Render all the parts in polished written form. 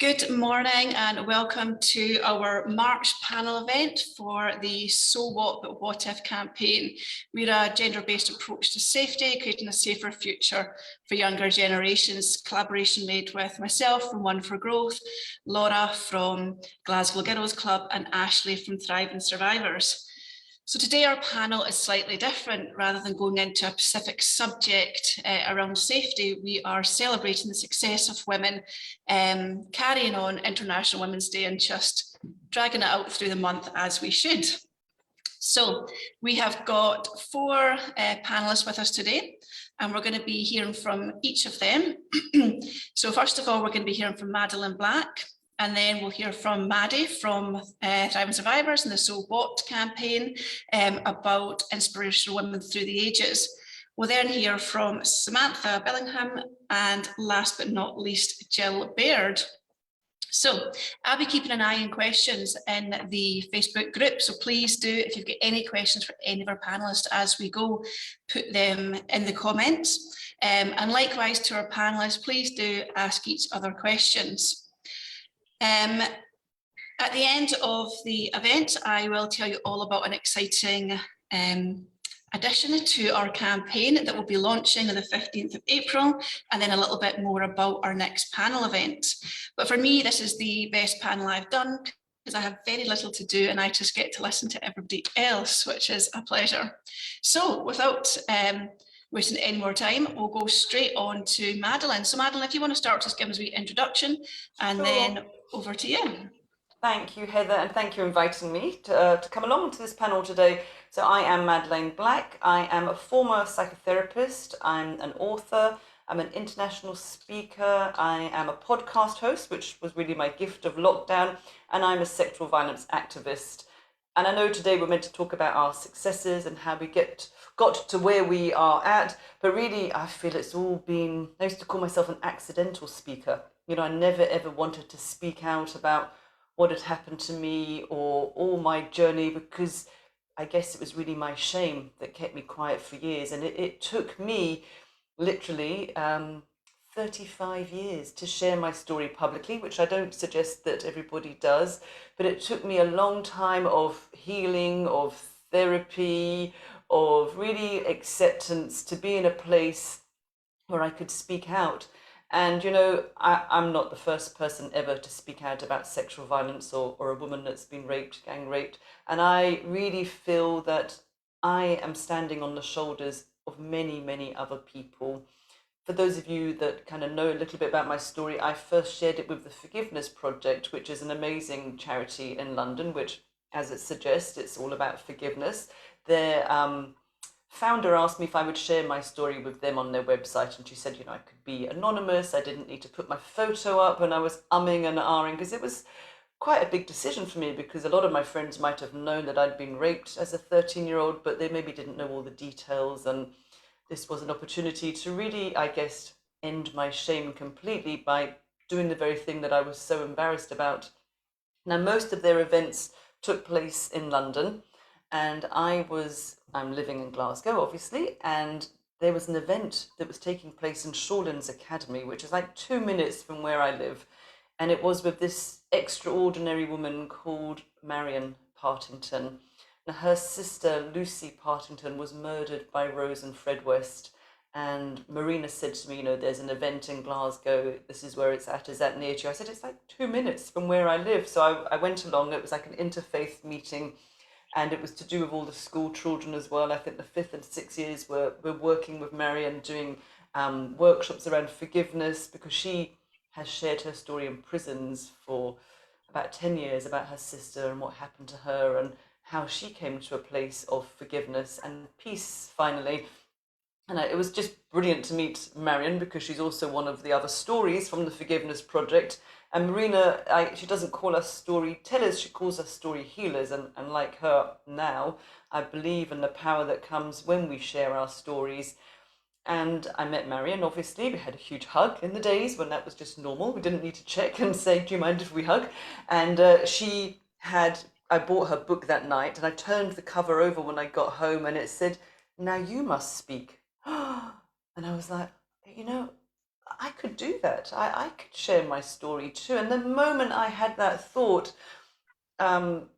Good morning and welcome to our March panel event for the So What But What If campaign. We're a gender-based approach to safety, creating a safer future for younger generations. Collaboration made with myself from One for Growth, Laura from Glasgow Girls Club and Ashley from Thriving Survivors. So today our panel is slightly different. Rather than going into a specific subject around safety, we are celebrating the success of women, carrying on International Women's Day and just dragging it out through the month as we should. So we have got four panelists with us today, and we're going to be hearing from each of them. So first of all, we're going to be hearing from Madeleine Black, and then we'll hear from Maddie from Thriving Survivors and the So What campaign about inspirational women through the ages. We'll then hear from Samantha Billingham, and last but not least, Gill Baird. So I'll be keeping an eye on questions in the Facebook group. So please do, if you've got any questions for any of our panelists as we go, put them in the comments. And likewise to our panelists, please do ask each other questions. At the end of the event, I will tell you all about an exciting addition to our campaign that will be launching on the 15th of April, and then a little bit more about our next panel event. But for me, this is the best panel I've done because I have very little to do and I just get to listen to everybody else, which is a pleasure. So without wasting any more time, we'll go straight on to Madeleine. So Madeleine, if you want to start, just give us a wee introduction and then over to you. Thank you, Heather, and thank you for inviting me to come along to this panel today. So I am Madeleine Black. I am a former psychotherapist. I'm an author. I'm an international speaker. I am a podcast host, which was really my gift of lockdown, and I'm a sexual violence activist. And I know today we're meant to talk about our successes and how we got to where we are at, but really I feel it's all been, I used to call myself an accidental speaker. You know, I never ever wanted to speak out about what had happened to me or all my journey, because I guess it was really my shame that kept me quiet for years. And it took me literally 35 years to share my story publicly, which I don't suggest that everybody does, but it took me a long time of healing, of therapy, of really acceptance to be in a place where I could speak out. And, you know, I'm not the first person ever to speak out about sexual violence or a woman that's been raped, gang raped. And I really feel that I am standing on the shoulders of many, many other people. For those of you that kind of know a little bit about my story, I first shared it with the Forgiveness Project, which is an amazing charity in London, which, as it suggests, it's all about forgiveness. Their founder asked me if I would share my story with them on their website, and she said, you know, I could be anonymous, I didn't need to put my photo up, and I was umming and ahhing because it was quite a big decision for me, because a lot of my friends might have known that I'd been raped as a 13-year-old, but they maybe didn't know all the details, and this was an opportunity to really, I guess, end my shame completely by doing the very thing that I was so embarrassed about. Now, most of their events took place in London, and I'm living in Glasgow, obviously, and there was an event that was taking place in Shawlands Academy, which is like 2 minutes from where I live. And it was with this extraordinary woman called Marion Partington. Now, her sister, Lucy Partington, was murdered by Rose and Fred West. And Marina said to me, you know, there's an event in Glasgow, this is where it's at, is that near to you? I said, it's like 2 minutes from where I live. So I went along, it was like an interfaith meeting, and it was to do with all the school children as well. I think the 5th and 6th years we're working with Marion, doing workshops around forgiveness, because she has shared her story in prisons for about 10 years about her sister and what happened to her and how she came to a place of forgiveness and peace finally. And it was just brilliant to meet Marion, because she's also one of the other stories from the Forgiveness Project. And Marina, she doesn't call us storytellers, she calls us story healers. And like her now, I believe in the power that comes when we share our stories. And I met Marion, obviously. We had a huge hug in the days when that was just normal. We didn't need to check and say, do you mind if we hug? And I bought her book that night, and I turned the cover over when I got home, and it said, now you must speak. And I was like, you know, I could do that. I could share my story too. And the moment I had that thought,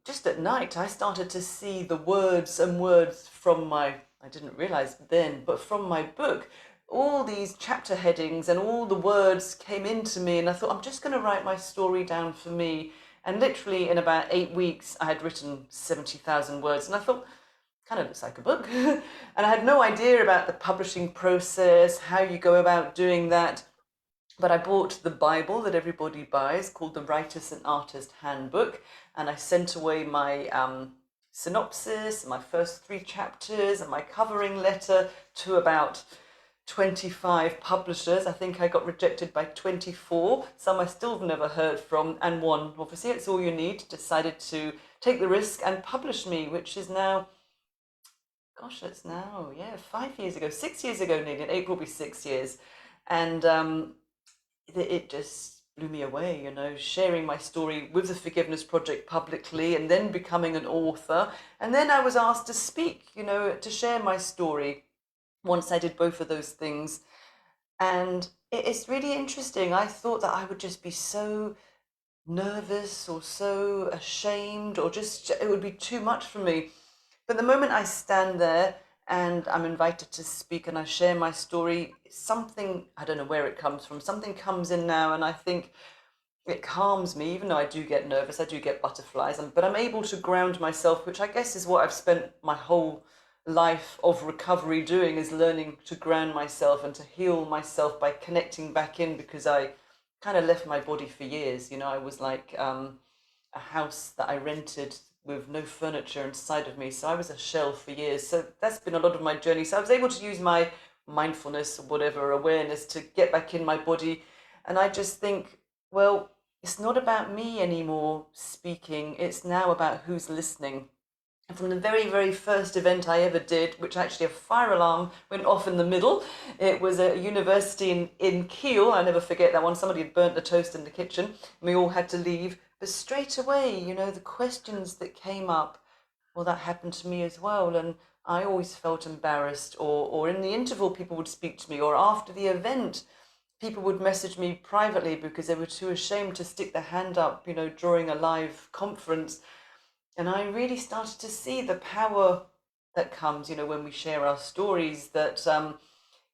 just at night, I started to see the words and words from I didn't realize then, but from my book, all these chapter headings and all the words came into me. And I thought, I'm just going to write my story down for me. And literally in about 8 weeks, I had written 70,000 words. And I thought, kind of looks like a book. And I had no idea about the publishing process, how you go about doing that. But I bought the Bible that everybody buys called the Writer's and Artist Handbook, and I sent away my synopsis, my first 3 chapters, and my covering letter to about 25 publishers. I think I got rejected by 24. Some I still have never heard from, and one, obviously, it's all you need, decided to take the risk and publish me, which is now, gosh, it's now, yeah, 5 years ago, 6 years ago, nearly. In April will be 6 years. And it just blew me away, sharing my story with the Forgiveness Project publicly and then becoming an author. And then I was asked to speak, to share my story once I did both of those things. And it's really interesting. I thought that I would just be so nervous or so ashamed, or just it would be too much for me. But the moment I stand there and I'm invited to speak and I share my story, something, I don't know where it comes from, something comes in now, and I think it calms me. Even though I do get nervous, I do get butterflies, but I'm able to ground myself, which I guess is what I've spent my whole life of recovery doing, is learning to ground myself and to heal myself by connecting back in, because I kind of left my body for years. I was like a house that I rented with no furniture inside of me. So I was a shell for years. So that's been a lot of my journey. So I was able to use my mindfulness or whatever, awareness, to get back in my body. And I just think, well, it's not about me anymore speaking. It's now about who's listening. And from the very, very first event I ever did, which actually a fire alarm went off in the middle, it was a university in Gill. I never forget that one. Somebody had burnt the toast in the kitchen, and we all had to leave. But straight away, the questions that came up, well, that happened to me as well. And I always felt embarrassed, or in the interval, people would speak to me, or after the event, people would message me privately because they were too ashamed to stick their hand up, during a live conference. And I really started to see the power that comes, when we share our stories, that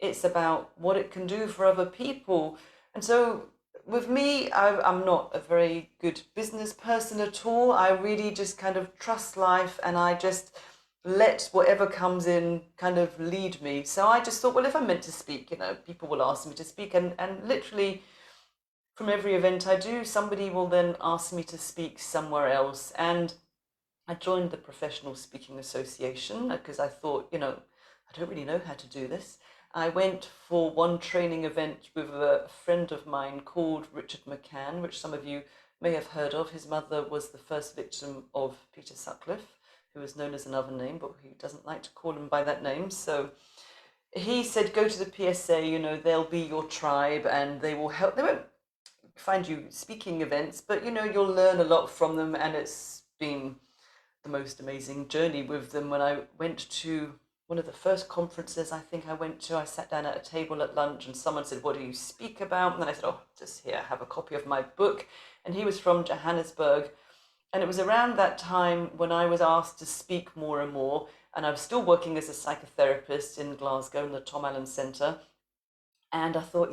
it's about what it can do for other people. And so with me, I'm not a very good business person at all. I really just kind of trust life, and I just let whatever comes in kind of lead me. So I just thought, well, if I'm meant to speak, people will ask me to speak. And literally from every event I do, somebody will then ask me to speak somewhere else. And I joined the Professional Speaking Association because I thought, I don't really know how to do this. I went for one training event with a friend of mine called Richard McCann, which some of you may have heard of. His mother was the first victim of Peter Sutcliffe, who is known as another name, but he doesn't like to call him by that name. So he said, go to the PSA, they'll be your tribe and they will help. They won't find you speaking events, but, you'll learn a lot from them. And it's been the most amazing journey with them. When I went to one of the first conferences I think I went to, I sat down at a table at lunch and someone said, what do you speak about? And then I said, oh, just here, have a copy of my book. And he was from Johannesburg. And it was around that time when I was asked to speak more and more. And I was still working as a psychotherapist in Glasgow in the Tom Allen Centre. And I thought,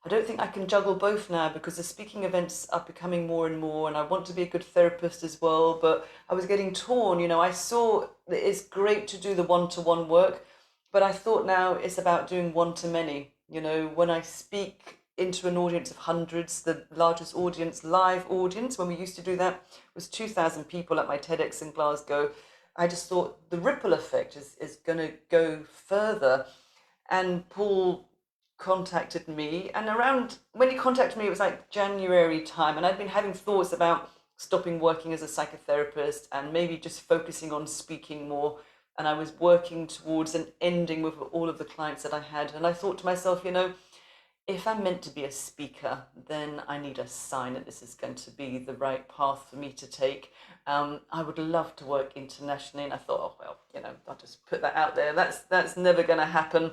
I don't think I can juggle both now, because the speaking events are becoming more and more, and I want to be a good therapist as well, but I was getting torn. I saw that it's great to do the one-to-one work, but I thought now it's about doing one-to-many. When I speak into an audience of hundreds, the largest audience, live audience, when we used to do that, was 2,000 people at my TEDx in Glasgow. I just thought the ripple effect is going to go further. And Paul contacted me, and around when he contacted me, it was like January time, and I'd been having thoughts about stopping working as a psychotherapist and maybe just focusing on speaking more. And I was working towards an ending with all of the clients that I had, and I thought to myself, if I'm meant to be a speaker, then I need a sign that this is going to be the right path for me to take. I would love to work internationally, and I thought, oh well, I'll just put that out there. That's never going to happen.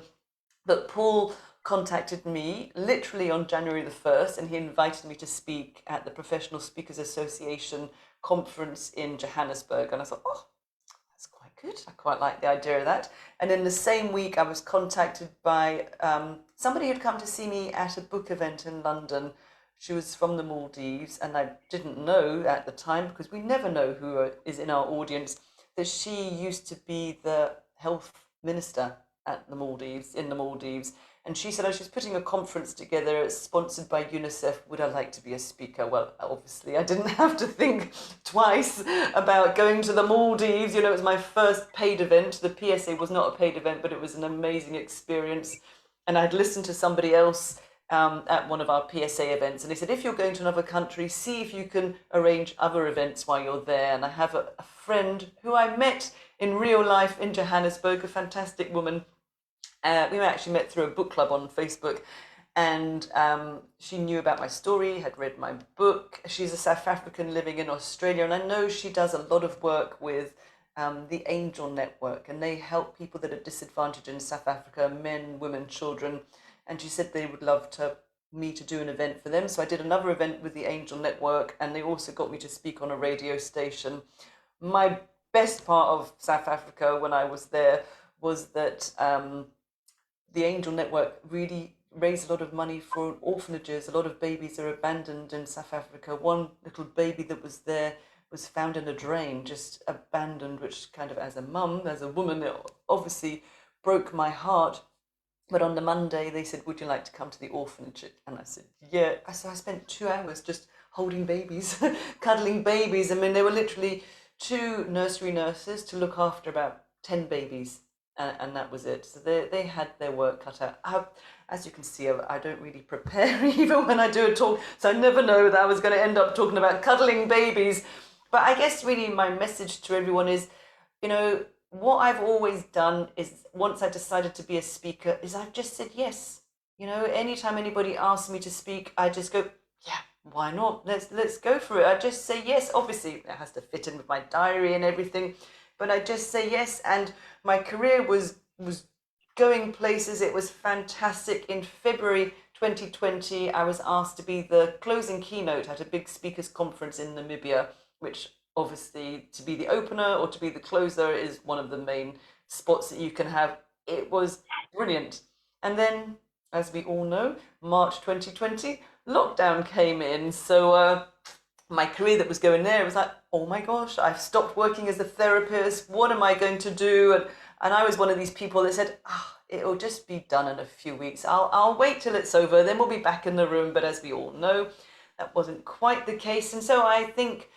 But Paul contacted me literally on January the 1st, and he invited me to speak at the Professional Speakers Association conference in Johannesburg. And I thought, oh, that's quite good. I quite like the idea of that. And in the same week, I was contacted by somebody who'd come to see me at a book event in London. She was from the Maldives, and I didn't know at the time, because we never know who is in our audience, that she used to be the health minister at the Maldives, in the Maldives. And she said, oh, she's putting a conference together. It's sponsored by UNICEF. Would I like to be a speaker? Well, obviously, I didn't have to think twice about going to the Maldives. You know, it was my first paid event. The PSA was not a paid event, but it was an amazing experience. And I'd listened to somebody else at one of our PSA events, and they said, if you're going to another country, see if you can arrange other events while you're there. And I have a friend who I met in real life in Johannesburg, a fantastic woman. We actually met through a book club on Facebook, and she knew about my story, had read my book. She's a South African living in Australia, and I know she does a lot of work with the Angel Network, and they help people that are disadvantaged in South Africa, men, women, children. And she said they would love me to do an event for them. So I did another event with the Angel Network, and they also got me to speak on a radio station. My best part of South Africa when I was there was that the Angel Network really raised a lot of money for orphanages. A lot of babies are abandoned in South Africa. One little baby that was there was found in a drain, just abandoned, which kind of, as a mum, as a woman, it obviously broke my heart. But on the Monday, they said, would you like to come to the orphanage? And I said, yeah. So I spent 2 hours just holding babies, cuddling babies. I mean, there were literally 2 nursery nurses to look after about 10 babies. And that was it. So they had their work cut out. As you can see, I don't really prepare even when I do a talk. So I never know that I was going to end up talking about cuddling babies. But I guess really my message to everyone is, you know, what I've always done is, once I decided to be a speaker, is I've just said yes. You know, anytime anybody asks me to speak, I just go, yeah, why not? Let's go for it. I just say yes. Obviously, it has to fit in with my diary and everything, but I just say yes. And my career was going places. It was fantastic. In February 2020, I was asked to be the closing keynote at a big speakers conference in Namibia, which obviously, to be the opener or to be the closer is one of the main spots that you can have. It was brilliant. And then, as we all know, March 2020, lockdown came in. So my career that was going there was like, oh my gosh, I've stopped working as a therapist. What am I going to do? And I was one of these people that said, it'll just be done in a few weeks. I'll wait till it's over, then we'll be back in the room. But as we all know, that wasn't quite the case. And so I think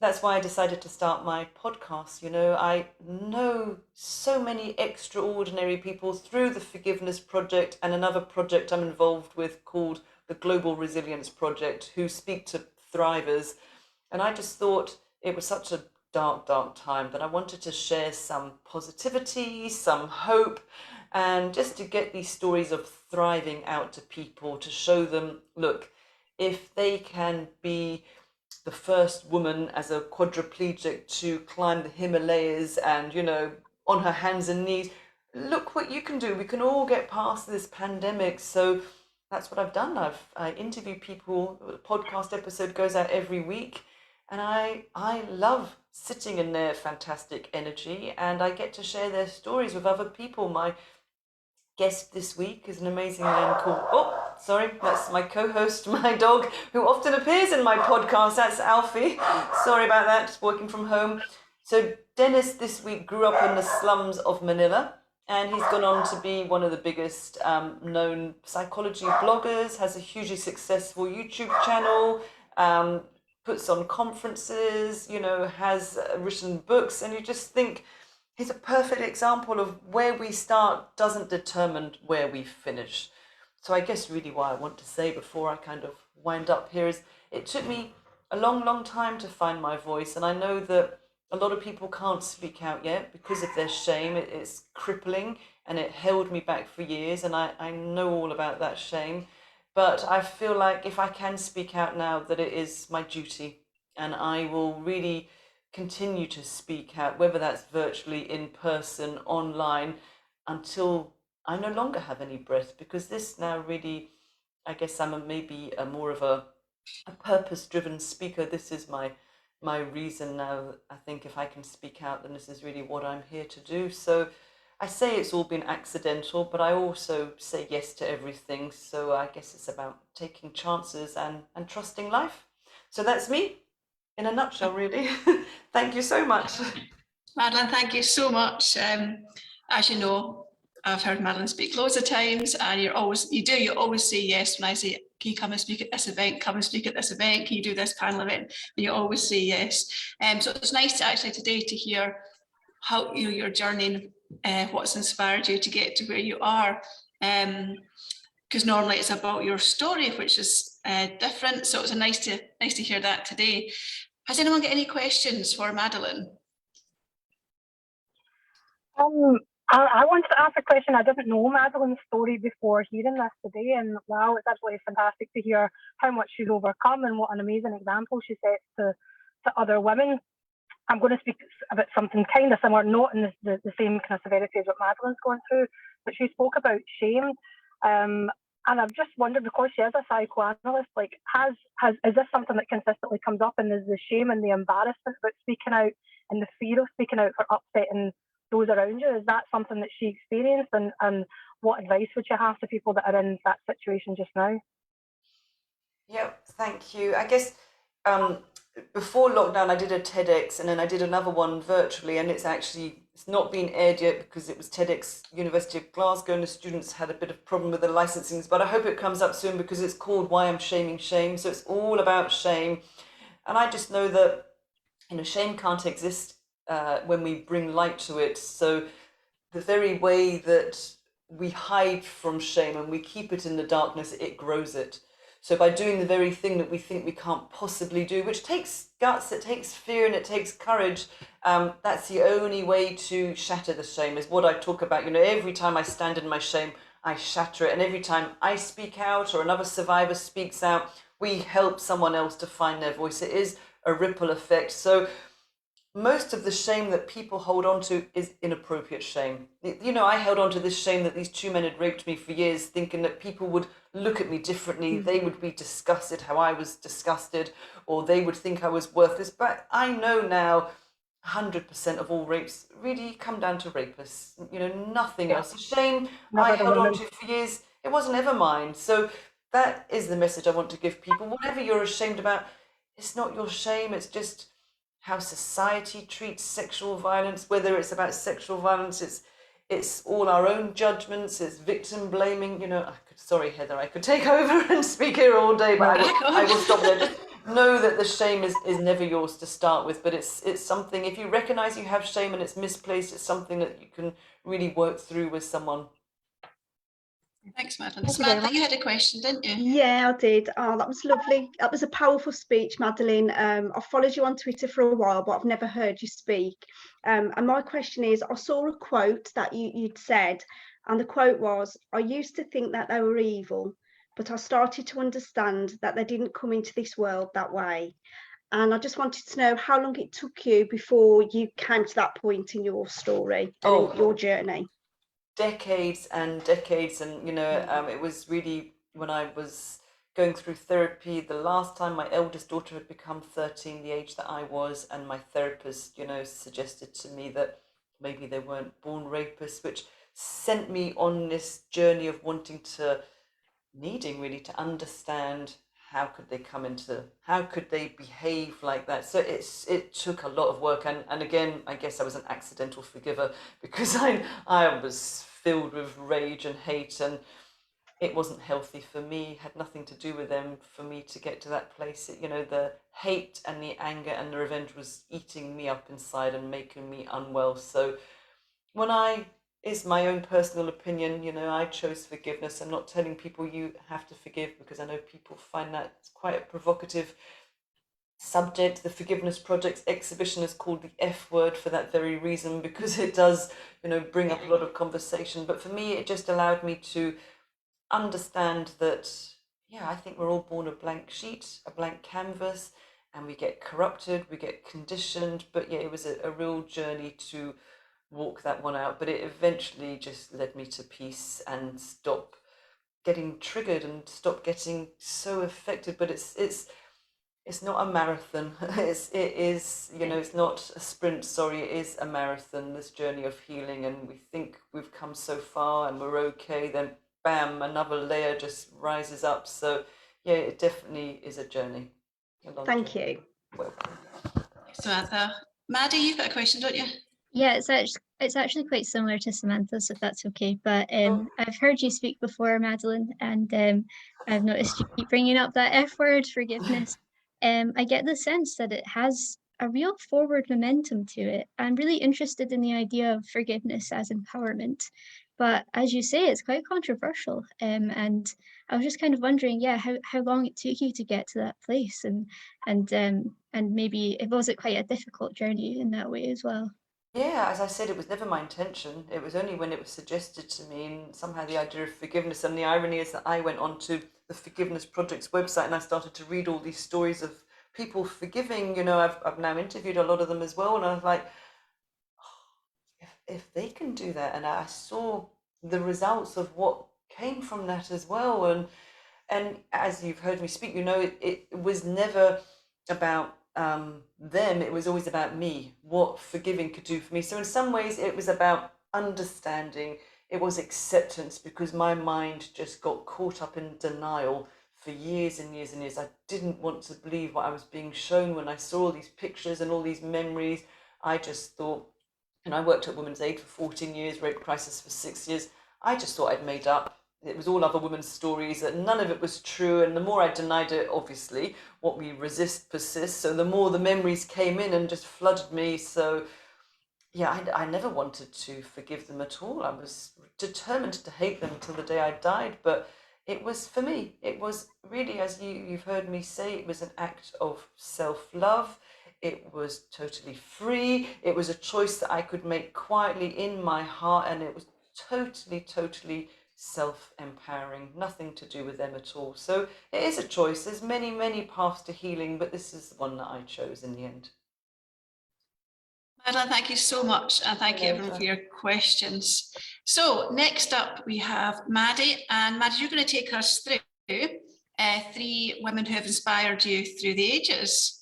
that's why I decided to start my podcast. You know, I know so many extraordinary people through the Forgiveness Project and another project I'm involved with called the Global Resilience Project, who speak to thrivers. And I just thought it was such a dark, dark time that I wanted to share some positivity, some hope, and just to get these stories of thriving out to people, to show them, look, if they can be the first woman as a quadriplegic to climb the Himalayas and, you know, on her hands and knees, look what you can do. We can all get past this pandemic. So that's what I've done. I interview people. The podcast episode goes out every week, and I love sitting in their fantastic energy, and I get to share their stories with other people. My guest this week is an amazing man called, oh, sorry, that's my co-host, my dog, who often appears in my podcast. That's Alfie. Sorry about that, working from home. So Dennis this week grew up in the slums of Manila, and he's gone on to be one of the biggest known psychology bloggers, has a hugely successful YouTube channel, puts on conferences, you know, has written books, and you just think, he's a perfect example of where we start doesn't determine where we finish. So I guess really what I want to say before I kind of wind up here is it took me a long, long time to find my voice. And I know that a lot of people can't speak out yet because of their shame. It's crippling, and it held me back for years. And I know all about that shame. But I feel like if I can speak out now, that it is my duty, and I will really continue to speak out, whether that's virtually, in person, online, until I no longer have any breath, because this now really, I guess I'm maybe a more of a purpose-driven speaker. This is my reason now. I think if I can speak out, then this is really what I'm here to do. So I say it's all been accidental, but I also say yes to everything. So I guess it's about taking chances and trusting life. So that's me in a nutshell, really. Thank you so much. Madeleine, thank you so much. As you know, I've heard Madeleine speak loads of times, and you always say yes when I say, can you come and speak at this event? Come and speak at this event. Can you do this panel event? And you always say yes. So it's nice to actually today to hear how your journey, what's inspired you to get to where you are. Because normally it's about your story, which is different. So it's nice to hear that today. Has anyone got any questions for Madeleine? I wanted to ask a question. I didn't know Madeleine's story before hearing this today, and wow, it's absolutely fantastic to hear how much she's overcome and what an amazing example she sets to other women. I'm going to speak about something kind of similar, not in the same kind of severity as what Madeleine's going through, but she spoke about shame. And I've just wondered, because she is a psychoanalyst, like is this something that consistently comes up, and is the shame and the embarrassment about speaking out and the fear of speaking out for upsetting those around you, is that something that she experienced, and what advice would you have to people that are in that situation just now? Yeah, thank you. I guess before lockdown, I did a TEDx, and then I did another one virtually, and it's not been aired yet because it was TEDx University of Glasgow, and the students had a bit of problem with the licensing. But I hope it comes up soon, because it's called Why I'm Shaming Shame. So it's all about shame, and I just know that shame can't exist when we bring light to it. So the very way that we hide from shame and we keep it in the darkness, it grows it. So by doing the very thing that we think we can't possibly do, which takes guts, it takes fear, and it takes courage, that's the only way to shatter the shame, is what I talk about. Every time I stand in my shame, I shatter it. And every time I speak out or another survivor speaks out, we help someone else to find their voice. It is a ripple effect. So most of the shame that people hold on to is inappropriate shame. I held on to this shame that these two men had raped me for years, thinking that people would look at me differently. They would be disgusted how I was disgusted, or they would think I was worthless. But I know now 100% of all rapes really come down to rapists. Nothing else. The shame I held on to for years, it wasn't ever mine. So that is the message I want to give people. Whatever you're ashamed about, it's not your shame. It's just how society treats sexual violence. Whether it's about sexual violence, it's all our own judgments, it's victim blaming. Sorry, Heather, I could take over and speak here all day, but I will stop there. Just know that the shame is never yours to start with, but it's something, if you recognize you have shame and it's misplaced, it's something that you can really work through with someone. Thanks, Madeleine. Samantha, you had a question, didn't you? Yeah, I did. Oh, that was lovely. That was a powerful speech, Madeleine. I followed you on Twitter for a while, but I've never heard you speak. And my question is, I saw a quote that you'd said, and the quote was, "I used to think that they were evil, but I started to understand that they didn't come into this world that way." And I just wanted to know how long it took you before you came to that point in your story and in your journey. Decades and decades, and it was really when I was going through therapy the last time. My eldest daughter had become 13, the age that I was, and my therapist suggested to me that maybe they weren't born rapists, which sent me on this journey of needing really to understand how could they behave like that. So it took a lot of work, and again, I guess I was an accidental forgiver, because I was filled with rage and hate, and it wasn't healthy for me. It had nothing to do with them for me to get to that place. The hate and the anger and the revenge was eating me up inside and making me unwell. So is my own personal opinion, I chose forgiveness. I'm not telling people you have to forgive, because I know people find that quite a provocative subject. The Forgiveness Project's exhibition is called the F Word for that very reason, because it does, bring up a lot of conversation. But for me, it just allowed me to understand that, I think we're all born a blank sheet, a blank canvas, and we get corrupted, we get conditioned. But it was a real journey to walk that one out, but it eventually just led me to peace and stop getting triggered and stop getting so affected. But it's not a marathon. It is, you know, it's not a sprint, sorry, it is a marathon, this journey of healing. And we think we've come so far and we're okay, then bam, another layer just rises up. So yeah, it definitely is a journey. Thank you. Welcome. Samantha. Maddie, you've got a question, don't you? Yeah, it's actually quite similar to Samantha's, if that's okay. But I've heard you speak before, Madeleine, and I've noticed you keep bringing up that F word, forgiveness. I get the sense that it has a real forward momentum to it. I'm really interested in the idea of forgiveness as empowerment. But as you say, it's quite controversial. And I was just kind of wondering, yeah, how long it took you to get to that place, and maybe was it quite a difficult journey in that way as well? Yeah, as I said, it was never my intention. It was only when it was suggested to me, and somehow the idea of forgiveness. And the irony is that I went onto the Forgiveness Project's website and I started to read all these stories of people forgiving. You know, I've now interviewed a lot of them as well, and I was like, oh, if they can do that, and I saw the results of what came from that as well. And as you've heard me speak, you know, it was never about them, it was always about me, what forgiving could do for me. So in some ways it was about understanding, it was acceptance, because my mind just got caught up in denial for years and years and years. I didn't want to believe what I was being shown when I saw all these pictures and all these memories. I just thought, and I worked at Women's Aid for 14 years, Rape Crisis for 6 years. I just thought I'd made up. It was all other women's stories, that none of it was true. And the more I denied it, obviously, what we resist persists. So the more the memories came in and just flooded me. So yeah, I never wanted to forgive them at all. I was determined to hate them till the day I died. But it was, for me, it was really, as you've heard me say, it was an act of self-love. It was totally free. It was a choice that I could make quietly in my heart. And it was totally self-empowering, nothing to do with them at all. So it is a choice. There's many paths to healing, but this is the one that I chose in the end. Madeleine, thank you so much, and thank you everyone for your questions. So next up we have Maddie, and Maddie, you're going to take us through 3 women who have inspired you through the ages.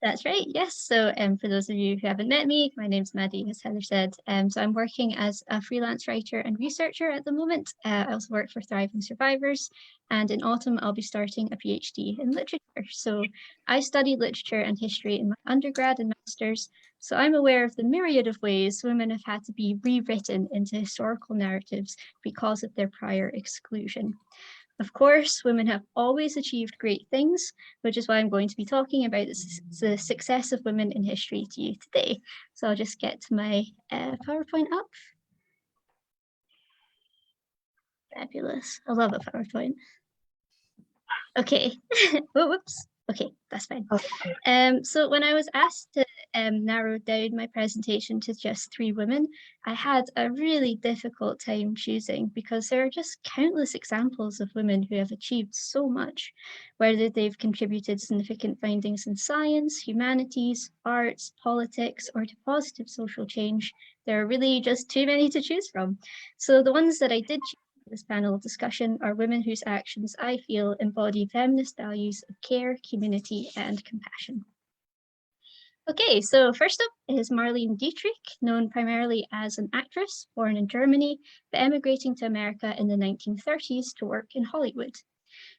That's right, yes. So for those of you who haven't met me, my name's Maddie, as Heather said. So I'm working as a freelance writer and researcher at the moment. I also work for Thriving Survivors, and in autumn I'll be starting a PhD in literature. So I studied literature and history in my undergrad and master's, so I'm aware of the myriad of ways women have had to be rewritten into historical narratives because of their prior exclusion. Of course, women have always achieved great things, which is why I'm going to be talking about the success of women in history to you today. So I'll just get my PowerPoint up. Fabulous. I love a PowerPoint. Okay. Whoops. Okay, that's fine. So when I was asked to narrow down my presentation to just 3 women, I had a really difficult time choosing, because there are just countless examples of women who have achieved so much, whether they've contributed significant findings in science, humanities, arts, politics, or to positive social change. There are really just too many to choose from. So the ones that I did choose this panel discussion are women whose actions I feel embody feminist values of care, community, and compassion. Okay, so first up is Marlene Dietrich, known primarily as an actress born in Germany, but emigrating to America in the 1930s to work in Hollywood.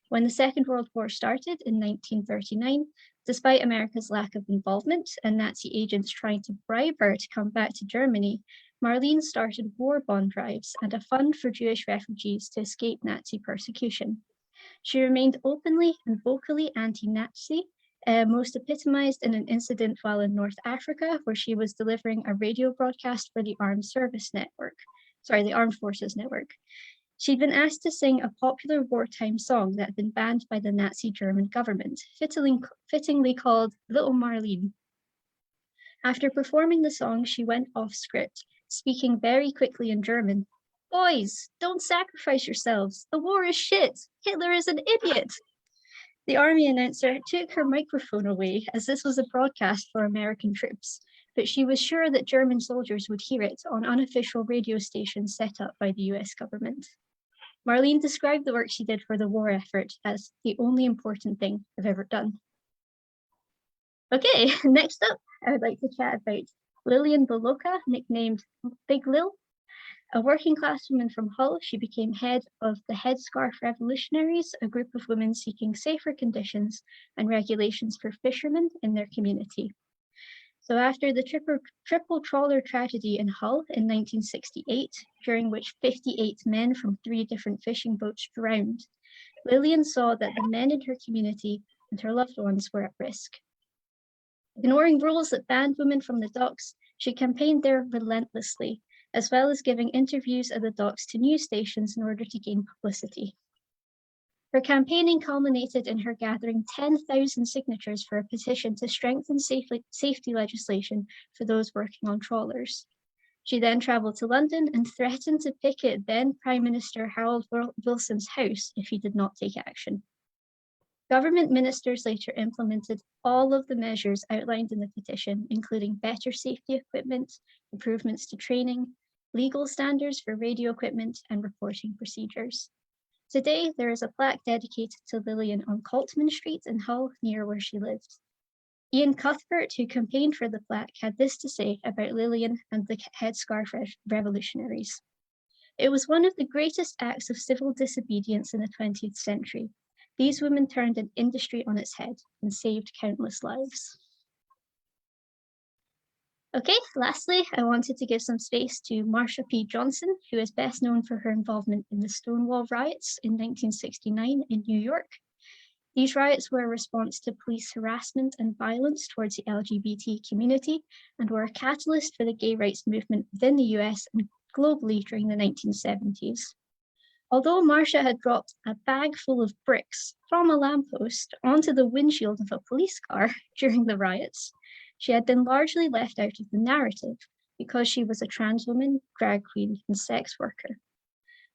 When the Second World War started in 1939, despite America's lack of involvement and Nazi agents trying to bribe her to come back to Germany, Marlene started war bond drives and a fund for Jewish refugees to escape Nazi persecution. She remained openly and vocally anti-Nazi, most epitomized in an incident while in North Africa, where she was delivering a radio broadcast for the Armed Forces Network. She'd been asked to sing a popular wartime song that had been banned by the Nazi German government, fittingly called Little Marlene. After performing the song, she went off script, speaking very quickly in German. "Boys, don't sacrifice yourselves. The war is shit. Hitler is an idiot." The army announcer took her microphone away, as this was a broadcast for American troops, but but she was sure that German soldiers would hear it on unofficial radio stations set up by the US government. Marlene described the work she did for the war effort as the only important thing I've ever done. Okay, next up, I would like to chat about Lillian Boloka, nicknamed Big Lil. A working class woman from Hull, she became head of the Headscarf Revolutionaries, a group of women seeking safer conditions and regulations for fishermen in their community. So after the triple trawler tragedy in Hull in 1968, during which 58 men from 3 different fishing boats drowned, Lillian saw that the men in her community and her loved ones were at risk. Ignoring rules that banned women from the docks, she campaigned there relentlessly, as well as giving interviews at the docks to news stations in order to gain publicity. Her campaigning culminated in her gathering 10,000 signatures for a petition to strengthen safety legislation for those working on trawlers. She then travelled to London and threatened to picket then Prime Minister Harold Wilson's house if he did not take action. Government ministers later implemented all of the measures outlined in the petition, including better safety equipment, improvements to training, legal standards for radio equipment, and reporting procedures. Today, there is a plaque dedicated to Lillian on Coltman Street in Hull, near where she lived. Ian Cuthbert, who campaigned for the plaque, had this to say about Lillian and the Headscarf Revolutionaries. It was one of the greatest acts of civil disobedience in the 20th century. These women turned an industry on its head and saved countless lives. Okay, lastly, I wanted to give some space to Marsha P. Johnson, who is best known for her involvement in the Stonewall riots in 1969 in New York. These riots were a response to police harassment and violence towards the LGBT community and were a catalyst for the gay rights movement within the US and globally during the 1970s. Although Marsha had dropped a bag full of bricks from a lamppost onto the windshield of a police car during the riots, she had been largely left out of the narrative because she was a trans woman, drag queen, and sex worker.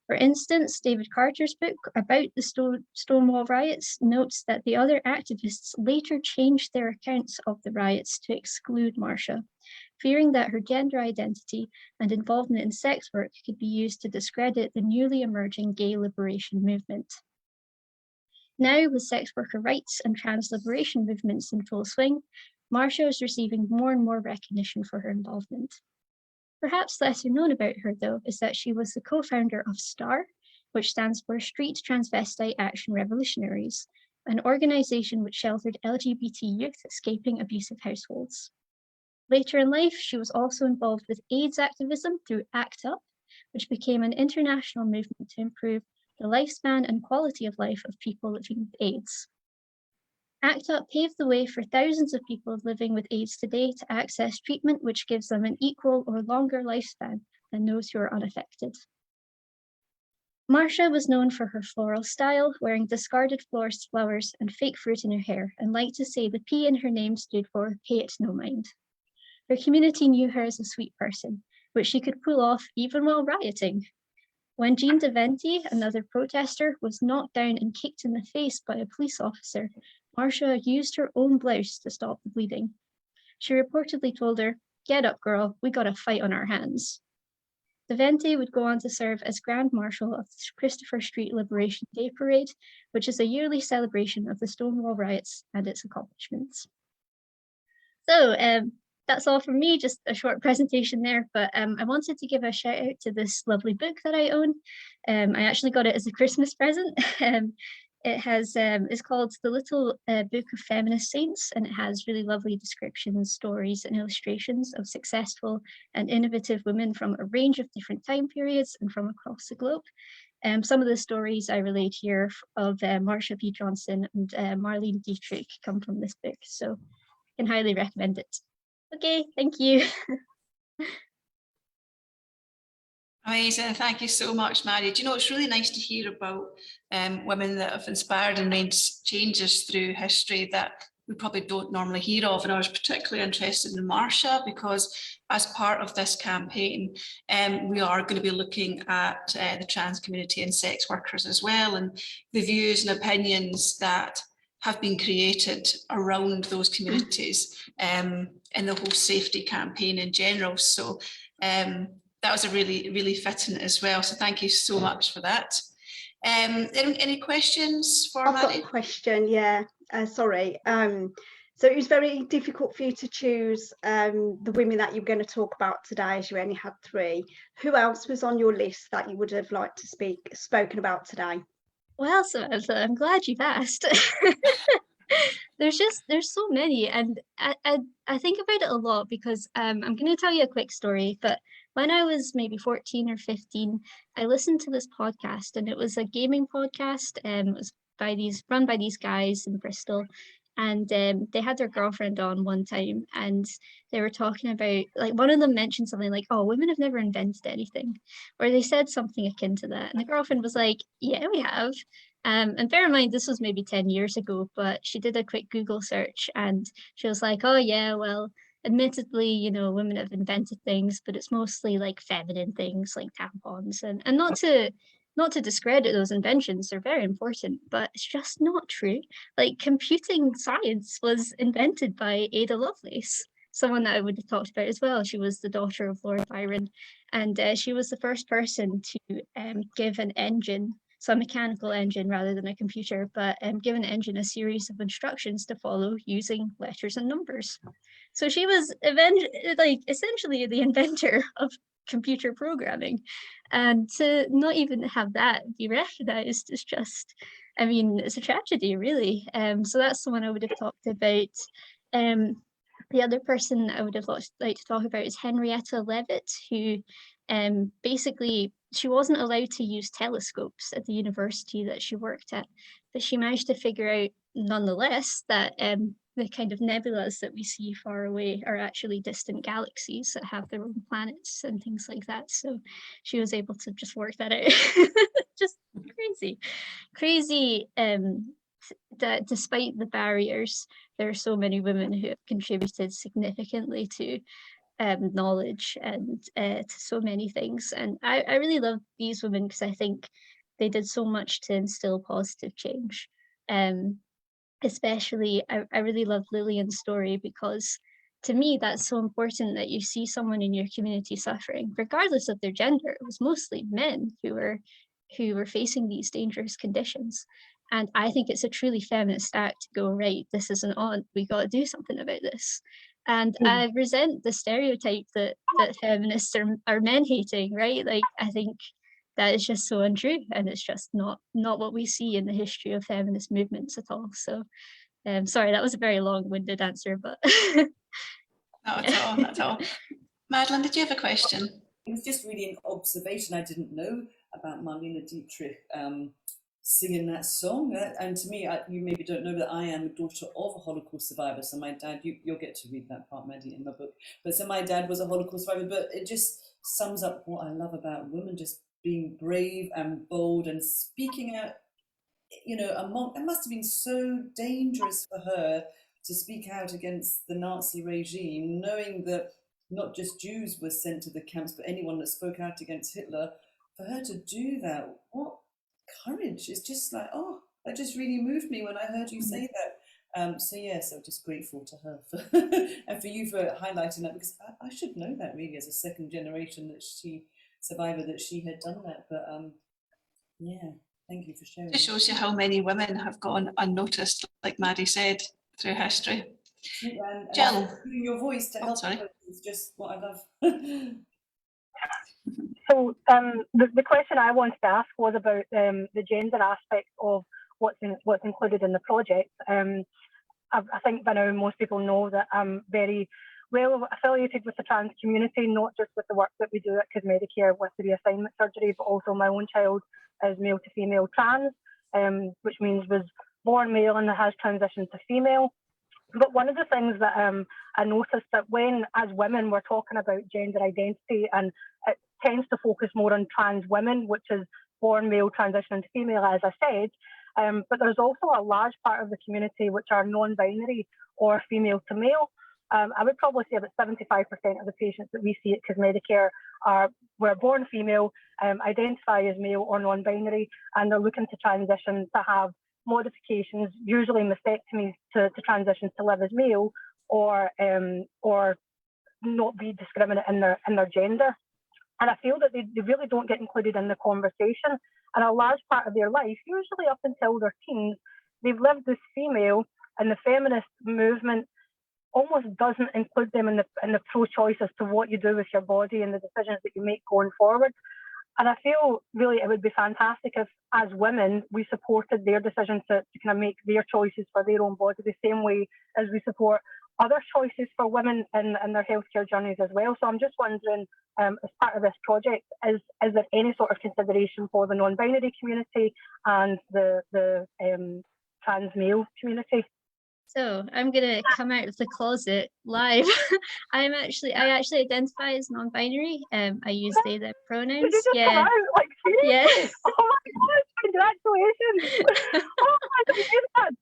For instance, David Carter's book about the Stonewall riots notes that the other activists later changed their accounts of the riots to exclude Marsha, fearing that her gender identity and involvement in sex work could be used to discredit the newly emerging gay liberation movement. Now, with sex worker rights and trans liberation movements in full swing, Marsha is receiving more and more recognition for her involvement. Perhaps lesser known about her, though, is that she was the co-founder of STAR, which stands for Street Transvestite Action Revolutionaries, an organization which sheltered LGBT youth escaping abusive households. Later in life, she was also involved with AIDS activism through ACT UP, which became an international movement to improve the lifespan and quality of life of people living with AIDS. ACT UP paved the way for thousands of people living with AIDS today to access treatment which gives them an equal or longer lifespan than those who are unaffected. Marsha was known for her floral style, wearing discarded flowers and fake fruit in her hair, and liked to say the P in her name stood for Pay It No Mind. Her community knew her as a sweet person, which she could pull off even while rioting. When Jean DeVenti, another protester, was knocked down and kicked in the face by a police officer, Marsha used her own blouse to stop the bleeding. She reportedly told her, "Get up, girl, we got a fight on our hands." DeVenti would go on to serve as Grand Marshal of the Christopher Street Liberation Day Parade, which is a yearly celebration of the Stonewall riots and its accomplishments. So, that's all from me, just a short presentation there, but I wanted to give a shout out to this lovely book that I own. I actually got it as a Christmas present. It's called The Little Book of Feminist Saints, and it has really lovely descriptions, stories, and illustrations of successful and innovative women from a range of different time periods and from across the globe. Some of the stories I relate here of Marsha P. Johnson and Marlene Dietrich come from this book, so I can highly recommend it. Okay, thank you. Amazing, thank you so much, Maddie. Do you know, it's really nice to hear about women that have inspired and made changes through history that we probably don't normally hear of. And I was particularly interested in Marsha because as part of this campaign, we are going to be looking at the trans community and sex workers as well, and the views and opinions that have been created around those communities in the whole safety campaign in general. So that was a really fitting as well. So thank you so much for that. Any questions for I've got Maddie? a question, yeah. Sorry. So it was very difficult for you to choose the women that you're going to talk about today, as you only had 3. Who else was on your list that you would have liked to spoken about today? Well, Samantha, I'm glad you've asked. There's so many, and I think about it a lot because I'm going to tell you a quick story. But when I was maybe 14 or 15, I listened to this podcast, and it was a gaming podcast. It was run by these guys in Bristol, and they had their girlfriend on one time, and they were talking about, like, one of them mentioned something like, "Oh, women have never invented anything," or they said something akin to that, and the girlfriend was like, "Yeah, we have." And bear in mind, this was maybe 10 years ago, but she did a quick Google search and she was like, "Oh yeah, well, admittedly, you know, women have invented things, but it's mostly like feminine things like tampons." And not to discredit those inventions, they're very important, but it's just not true. Like, computing science was invented by Ada Lovelace, someone that I would have talked about as well. She was the daughter of Lord Byron, and she was the first person to give an engine, so a mechanical engine rather than a computer, but give an engine a series of instructions to follow using letters and numbers. So she was essentially the inventor of computer programming. And to not even have that be recognized is just, I mean, it's a tragedy, really. So that's the one I would have talked about. The other person I would have liked to talk about is Henrietta Leavitt, who basically, she wasn't allowed to use telescopes at the university that she worked at, but she managed to figure out nonetheless that the kind of nebulas that we see far away are actually distant galaxies that have their own planets and things like that. So she was able to just work that out. Just crazy that despite the barriers, there are so many women who have contributed significantly to knowledge and to so many things. And I really love these women because I think they did so much to instill positive change. Especially, I really love Lillian's story because to me, that's so important, that you see someone in your community suffering, regardless of their gender. It was mostly men who were facing these dangerous conditions. And I think it's a truly feminist act to go, right, this isn't on, we got to do something about this. And I resent the stereotype that feminists are men hating, right? Like, I think that is just so untrue, and it's just not what we see in the history of feminist movements at all. So sorry, that was a very long-winded answer, but Not at all. Madeleine, did you have a question? It was just really an observation. I didn't know about Marlene Dietrich singing that song. And to me, you maybe don't know that I am a daughter of a Holocaust survivor. So my dad, you'll get to read that part, Maddie, in my book. But so my dad was a Holocaust survivor, but it just sums up what I love about women, just being brave and bold and speaking out. You know, it must have been so dangerous for her to speak out against the Nazi regime, knowing that not just Jews were sent to the camps, but anyone that spoke out against Hitler. For her to do that, what courage! It's just like, oh, that just really moved me when I heard you say that. So yes, I'm just grateful to her and for you for highlighting that, because I should know that really as a second generation survivor that she had done that. But yeah, thank you for sharing. It shows you how many women have gone unnoticed, like Maddie said, through history. And Gill, your voice to help sorry. is just what I love. So the question I wanted to ask was about the gender aspect of what's included in the project. I think by now most people know that I'm very well affiliated with the trans community, not just with the work that we do at Cosmedicare with the reassignment surgery, but also my own child is male to female trans, which means was born male and has transitioned to female. But one of the things that I noticed that when, as women, we're talking about gender identity, and it tends to focus more on trans women, which is born male, transitioning to female, as I said. But there's also a large part of the community which are non-binary or female to male. I would probably say about 75% of the patients that we see at Cosmedicare were born female, identify as male or non-binary, and they're looking to transition to have modifications, usually mastectomies to transition to live as male, or not be discriminate in their gender. And I feel that they really don't get included in the conversation. And a large part of their life, usually up until their teens, they've lived as female, and the feminist movement almost doesn't include them in the pro-choice as to what you do with your body and the decisions that you make going forward. And I feel really it would be fantastic if, as women, we supported their decision to kind of make their choices for their own body the same way as we support other choices for women in their healthcare journeys as well. So I'm just wondering, as part of this project, is there any sort of consideration for the non-binary community and the trans male community? So I'm gonna come out of the closet live. I actually identify as non-binary. I use they them pronouns. Did you just come out? Like, seriously? Yeah. Oh my gosh, congratulations. Oh my God,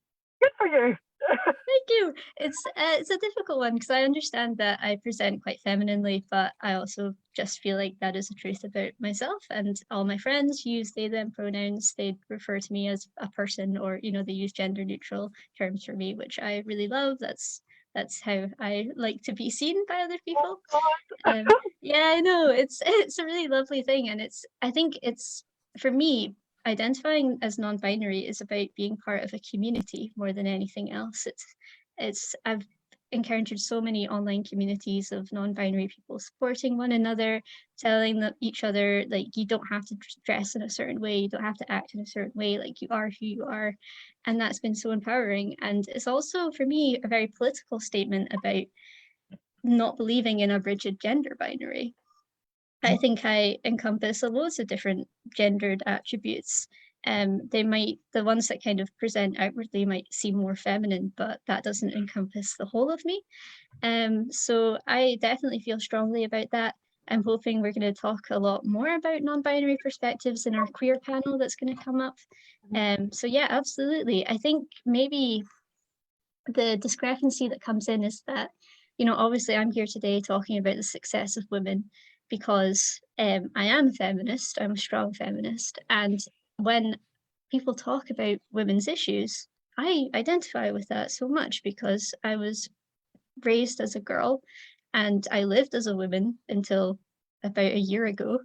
good for you. Thank you. It's a difficult one because I understand that I present quite femininely, but I also just feel like that is the truth about myself, and all my friends use they them pronouns. They refer to me as a person, or they use gender neutral terms for me, which I really love. That's how I like to be seen by other people. Yeah, I know, it's a really lovely thing, and I think it's, for me, identifying as non-binary is about being part of a community more than anything else. I've encountered so many online communities of non-binary people supporting one another, telling each other, like, you don't have to dress in a certain way, you don't have to act in a certain way, like, you are who you are. And that's been so empowering. And it's also, for me, a very political statement about not believing in a rigid gender binary. I think I encompass loads of different gendered attributes. The ones that kind of present outwardly might seem more feminine, but that doesn't encompass the whole of me. So I definitely feel strongly about that. I'm hoping we're going to talk a lot more about non-binary perspectives in our queer panel that's going to come up. So yeah, absolutely. I think maybe the discrepancy that comes in is that, obviously I'm here today talking about the success of women because I am a feminist, I'm a strong feminist. And when people talk about women's issues, I identify with that so much because I was raised as a girl and I lived as a woman until about a year ago.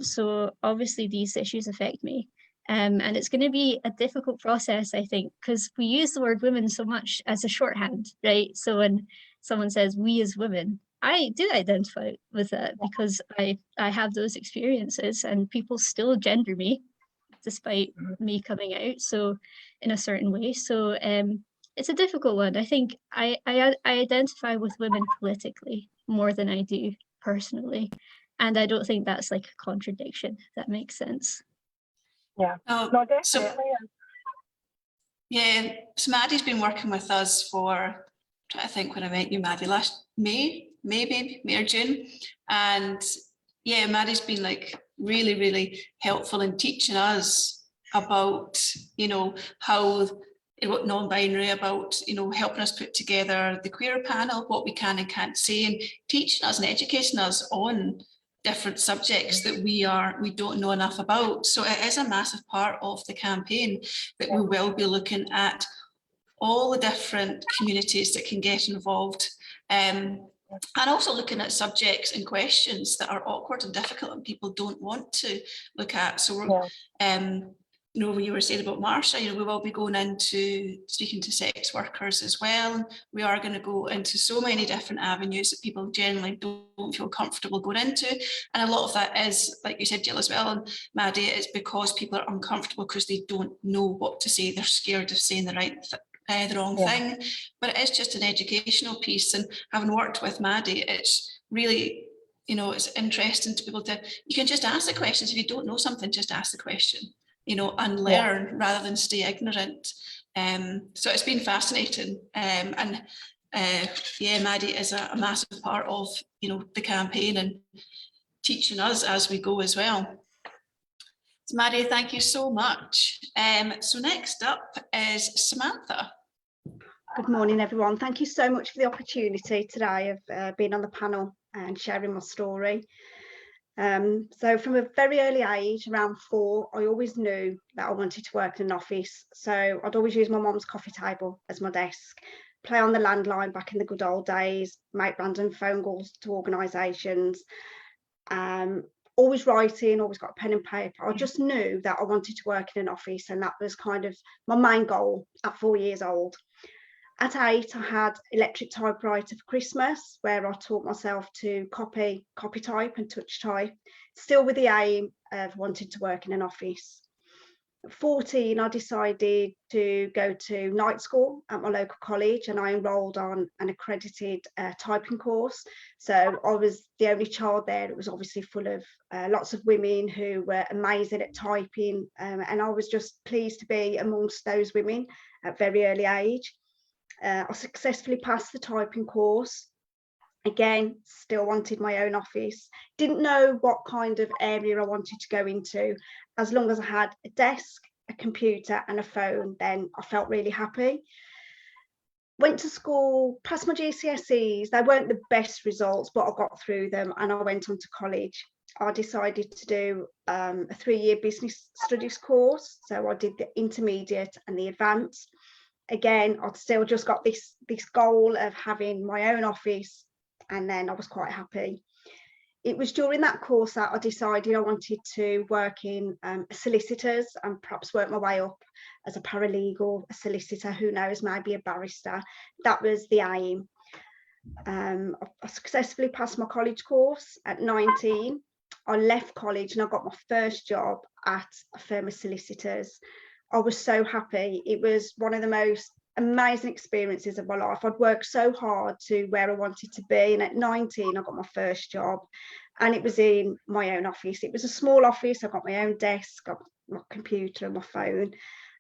So obviously these issues affect me. And it's going to be a difficult process, I think, because we use the word women so much as a shorthand, right? So when someone says we as women, I do identify with that because I have those experiences, and people still gender me despite me coming out, so in a certain way. So it's a difficult one. I think I identify with women politically more than I do personally, and I don't think that's like a contradiction, if that makes sense. Yeah, no, definitely. So Maddie's been working with us for, I'm trying to think when I met you, Maddie, last May or June. And yeah, Maddie's been like really, really helpful in teaching us about, how non-binary, about, helping us put together the queer panel, what we can and can't say, and teaching us and educating us on different subjects that we don't know enough about. So it is a massive part of the campaign that we will be looking at all the different communities that can get involved, and also looking at subjects and questions that are awkward and difficult and people don't want to look at. So we're, when you were saying about Marsha, we will be going into speaking to sex workers as well. We are going to go into so many different avenues that people generally don't feel comfortable going into. And a lot of that is, like you said, Gill, as well, and Maddie, it's because people are uncomfortable because they don't know what to say. They're scared of saying the wrong thing. But it is just an educational piece. And having worked with Maddie, it's really, it's interesting to be able to, you can just ask the questions. If you don't know something, just ask the question, and learn rather than stay ignorant. So it's been fascinating. And Maddie is a massive part of, the campaign and teaching us as we go as well. So Maddie, thank you so much. So next up is Samantha. Good morning, everyone. Thank you so much for the opportunity today of being on the panel and sharing my story. So from a very early age, around 4, I always knew that I wanted to work in an office. So I'd always use my mum's coffee table as my desk, play on the landline back in the good old days, make random phone calls to organisations, always writing, always got a pen and paper. I just knew that I wanted to work in an office, and that was kind of my main goal at 4 years old. At 8, I had electric typewriter for Christmas, where I taught myself to copy type and touch type, still with the aim of wanting to work in an office. At 14, I decided to go to night school at my local college, and I enrolled on an accredited typing course. So I was the only child there. It was obviously full of lots of women who were amazing at typing, and I was just pleased to be amongst those women at a very early age. I successfully passed the typing course. Again, still wanted my own office. Didn't know what kind of area I wanted to go into. As long as I had a desk, a computer and a phone, then I felt really happy. Went to school, passed my GCSEs. They weren't the best results, but I got through them, and I went on to college. I decided to do a 3-year business studies course. So I did the intermediate and the advanced. Again, I'd still just got this goal of having my own office, and then I was quite happy. It was during that course that I decided I wanted to work in solicitors and perhaps work my way up as a paralegal, a solicitor, who knows, maybe a barrister. That was the aim. I successfully passed my college course at 19. I left college and I got my first job at a firm of solicitors. I was so happy. It was one of the most amazing experiences of my life. I'd worked so hard to where I wanted to be, and at 19 I got my first job, and it was in my own office. It was a small office. I got my own desk, got my computer and my phone,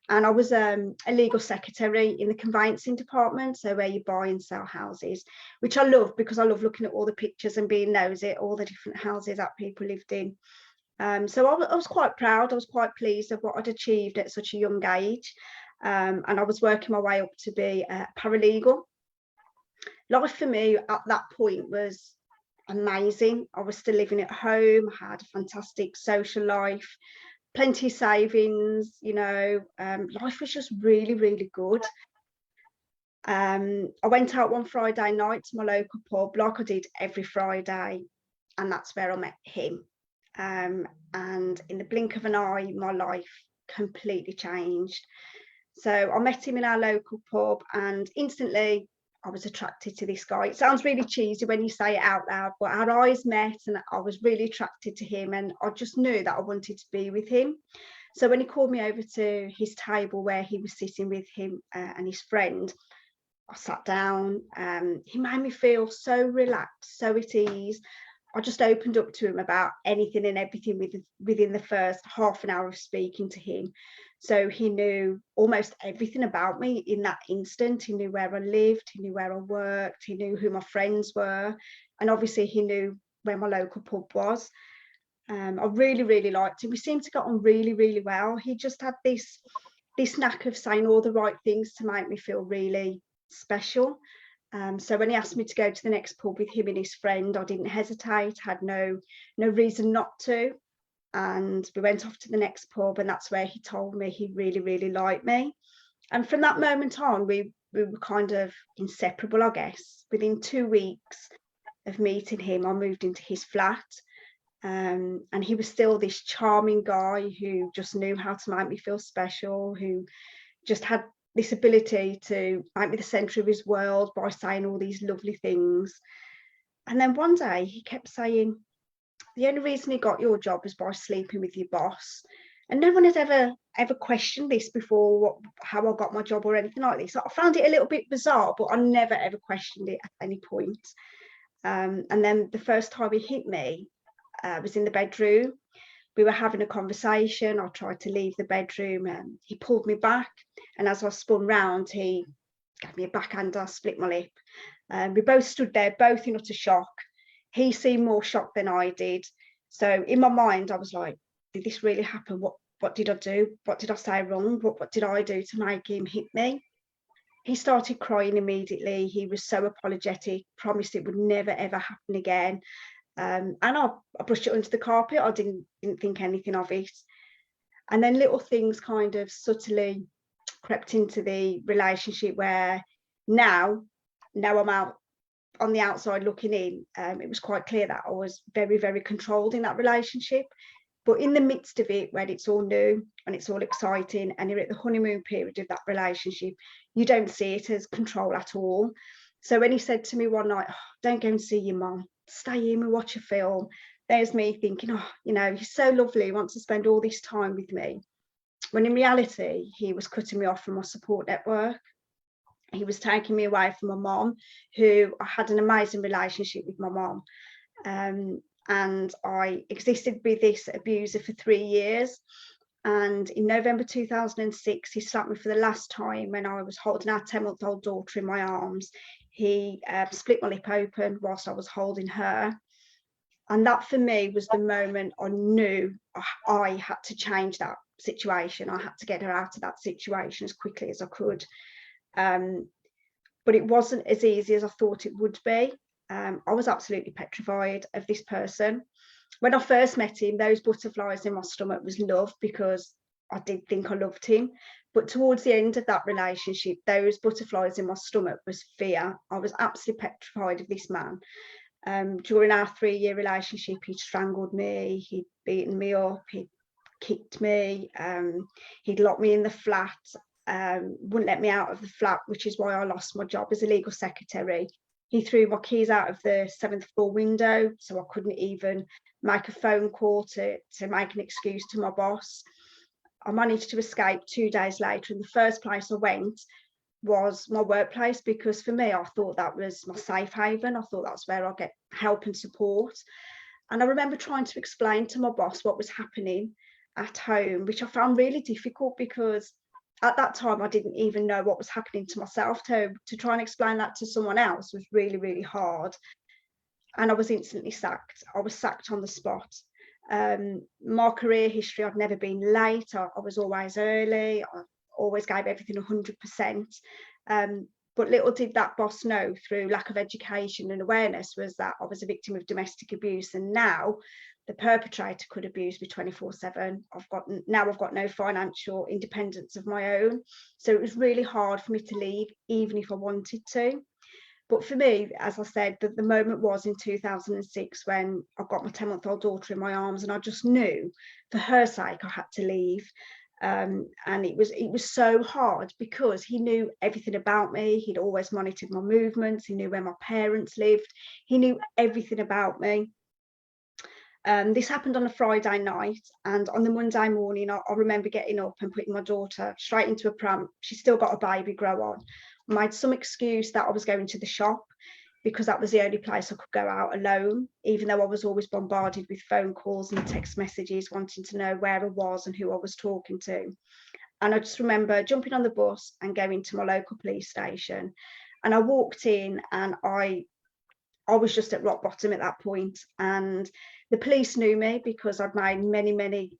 and I was a legal secretary in the conveyancing department, so where you buy and sell houses, which I love because I love looking at all the pictures and being nosy at all the different houses that people lived in. So I was quite proud. I was quite pleased of what I'd achieved at such a young age. And I was working my way up to be a paralegal. Life for me at that point was amazing. I was still living at home, I had a fantastic social life, plenty of savings, you know, life was just really, really good. I went out one Friday night to my local pub, like I did every Friday, and that's where I met him. And in the blink of an eye, my life completely changed. So I met him in our local pub, and instantly I was attracted to this guy. It sounds really cheesy when you say it out loud, but our eyes met and I was really attracted to him, and I just knew that I wanted to be with him. So when he called me over to his table where he was sitting with him and his friend, I sat down. He made me feel so relaxed, so at ease. I just opened up to him about anything and everything within the first half an hour of speaking to him. So he knew almost everything about me in that instant. He knew where I lived, he knew where I worked, he knew who my friends were, and obviously he knew where my local pub was. I really, really liked him. We seemed to get on really, really well. He just had this knack of saying all the right things to make me feel really special. So when he asked me to go to the next pub with him and his friend, I didn't hesitate, had no reason not to. And we went off to the next pub, and that's where he told me he really, really liked me. And from that moment on, we were kind of inseparable, I guess. Within 2 weeks of meeting him, I moved into his flat. And he was still this charming guy who just knew how to make me feel special, who just had this ability to make me the centre of his world by saying all these lovely things. And then one day he kept saying, the only reason he got your job was by sleeping with your boss. And no one had ever questioned this before, how I got my job or anything like this. So I found it a little bit bizarre, but I never ever questioned it at any point. And then the first time he hit me was in the bedroom. We were having a conversation. I tried to leave the bedroom and he pulled me back. And as I spun round, he gave me a backhander, split my lip. We both stood there, both in utter shock. He seemed more shocked than I did. So in my mind, I was like, did this really happen? What did I do? What did I say wrong? What did I do to make him hit me? He started crying immediately. He was so apologetic, promised it would never, ever happen again. and I brushed it under the carpet. I didn't think anything of it. And then little things kind of subtly crept into the relationship where now I'm out on the outside looking in. It was quite clear that I was very, very controlled in that relationship. But in the midst of it, when it's all new and it's all exciting and you're at the honeymoon period of that relationship, you don't see it as control at all. So when he said to me one night, oh, don't go and see your mum, stay in and watch a film, there's me thinking, oh, you know, he's so lovely, he wants to spend all this time with me. When in reality, he was cutting me off from my support network. He was taking me away from my mum, who I had an amazing relationship with my mum. And I existed with this abuser for 3 years. And in November 2006, he slapped me for the last time when I was holding our 10-month-old daughter in my arms. He split my lip open whilst I was holding her. And that for me was the moment I knew I had to change that situation. I had to get her out of that situation as quickly as I could. But it wasn't as easy as I thought it would be. I was absolutely petrified of this person. When I first met him, those butterflies in my stomach was love, because I did think I loved him. But towards the end of that relationship, those butterflies in my stomach was fear. I was absolutely petrified of this man. During our 3-year relationship, he'd strangled me, he'd beaten me up, he'd kicked me, he'd locked me in the flat, wouldn't let me out of the flat, which is why I lost my job as a legal secretary. He threw my keys out of the 7th floor window, so I couldn't even make a phone call to make an excuse to my boss. I managed to escape 2 days later, and the first place I went was my workplace, because for me, I thought that was my safe haven. I thought that's where I'll get help and support. And I remember trying to explain to my boss what was happening at home, which I found really difficult, because at that time I didn't even know what was happening to myself. To try and explain that to someone else was really, really hard. And I was instantly sacked. I was sacked on the spot. My career history, I'd never been late. I was always early. I always gave everything 100%. But little did that boss know, through lack of education and awareness, was that I was a victim of domestic abuse. And now the perpetrator could abuse me 24/7. I've got no financial independence of my own. So it was really hard for me to leave, even if I wanted to. But for me, as I said, the moment was in 2006, when I got my 10-month-old daughter in my arms, and I just knew for her sake I had to leave. And it was so hard, because he knew everything about me. He'd always monitored my movements. He knew where my parents lived. He knew everything about me. This happened on a Friday night, and on the Monday morning, I remember getting up and putting my daughter straight into a pram. She's still got a baby grow on. I made some excuse that I was going to the shop, because that was the only place I could go out alone, even though I was always bombarded with phone calls and text messages wanting to know where I was and who I was talking to. And I just remember jumping on the bus and going to my local police station. And I walked in, and I was just at rock bottom at that point. And the police knew me, because I'd made many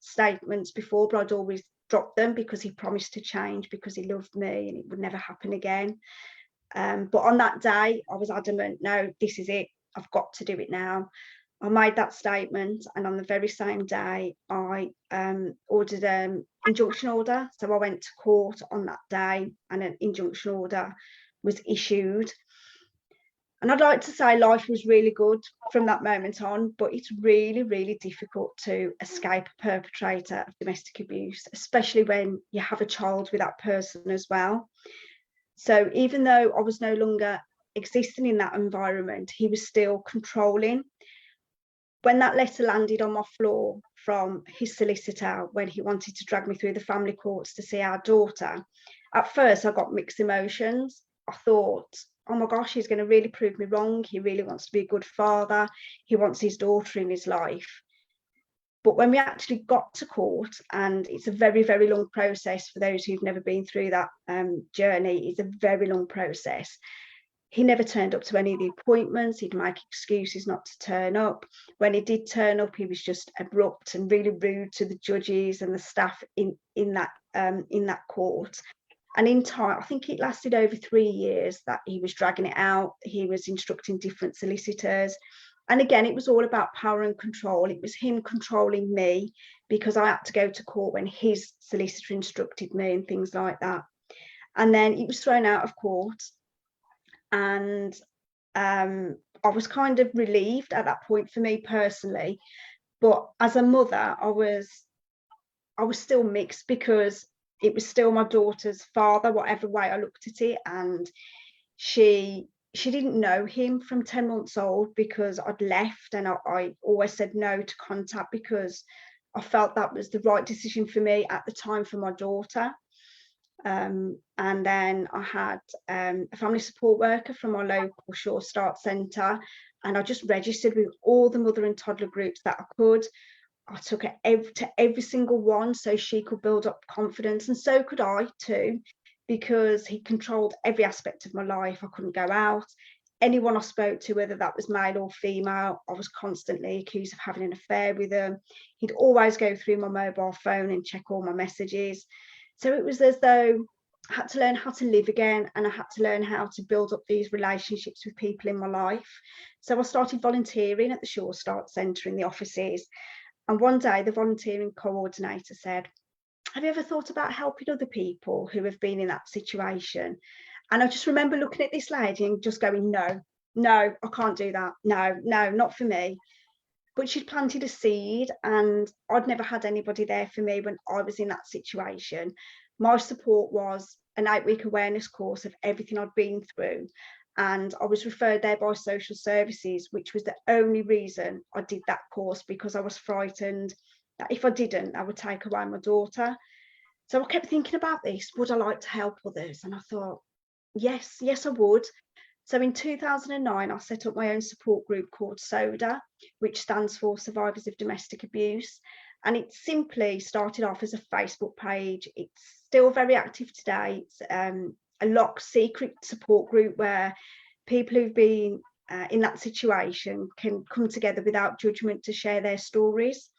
statements before, but I'd always dropped them, because he promised to change, because he loved me and it would never happen again. But on that day, I was adamant, no, this is it. I've got to do it now. I made that statement, and on the very same day, I ordered an injunction order. So I went to court on that day, and an injunction order was issued. And I'd like to say life was really good from that moment on, but it's really, really difficult to escape a perpetrator of domestic abuse, especially when you have a child with that person as well. So even though I was no longer existing in that environment, he was still controlling. When that letter landed on my floor from his solicitor, when he wanted to drag me through the family courts to see our daughter, at first I got mixed emotions. I thought, oh my gosh, he's going to really prove me wrong. He really wants to be a good father. He wants his daughter in his life. But when we actually got to court, and it's a very, very long process for those who've never been through that journey, it's a very long process. He never turned up to any of the appointments. He'd make excuses not to turn up. When he did turn up, he was just abrupt and really rude to the judges and the staff in that court. And in time, I think it lasted over 3 years that he was dragging it out. He was instructing different solicitors. And again, it was all about power and control. It was him controlling me because I had to go to court when his solicitor instructed me and things like that. And then he was thrown out of court. And I was kind of relieved at that point for me personally. But as a mother, I was still mixed, because it was still my daughter's father, whatever way I looked at it. And she didn't know him from 10 months old because I'd left, and I always said no to contact because I felt that was the right decision for me at the time for my daughter. And then I had a family support worker from our local Sure Start Centre, and I just registered with all the mother and toddler groups that I could. I took her to every single one so she could build up confidence, and so could I too, because he controlled every aspect of my life. I couldn't go out. Anyone I spoke to, whether that was male or female, I was constantly accused of having an affair with them. He'd always go through my mobile phone and check all my messages. So it was as though I had to learn how to live again, and I had to learn how to build up these relationships with people in my life. So I started volunteering at the Sure Start Centre in the offices. And one day the volunteering coordinator said, have you ever thought about helping other people who have been in that situation? And I just remember looking at this lady and just going, no, I can't do that. No, not for me. But she'd planted a seed, and I'd never had anybody there for me when I was in that situation. My support was an 8-week awareness course of everything I'd been through. And I was referred there by social services, which was the only reason I did that course, because I was frightened that if I didn't, I would take away my daughter. So I kept thinking about this. Would I like to help others? And I thought, yes, I would. So in 2009, I set up my own support group called SODA, which stands for Survivors of Domestic Abuse. And it simply started off as a Facebook page. It's still very active today. It's a locked secret support group where people who've been in that situation can come together without judgment to share their stories.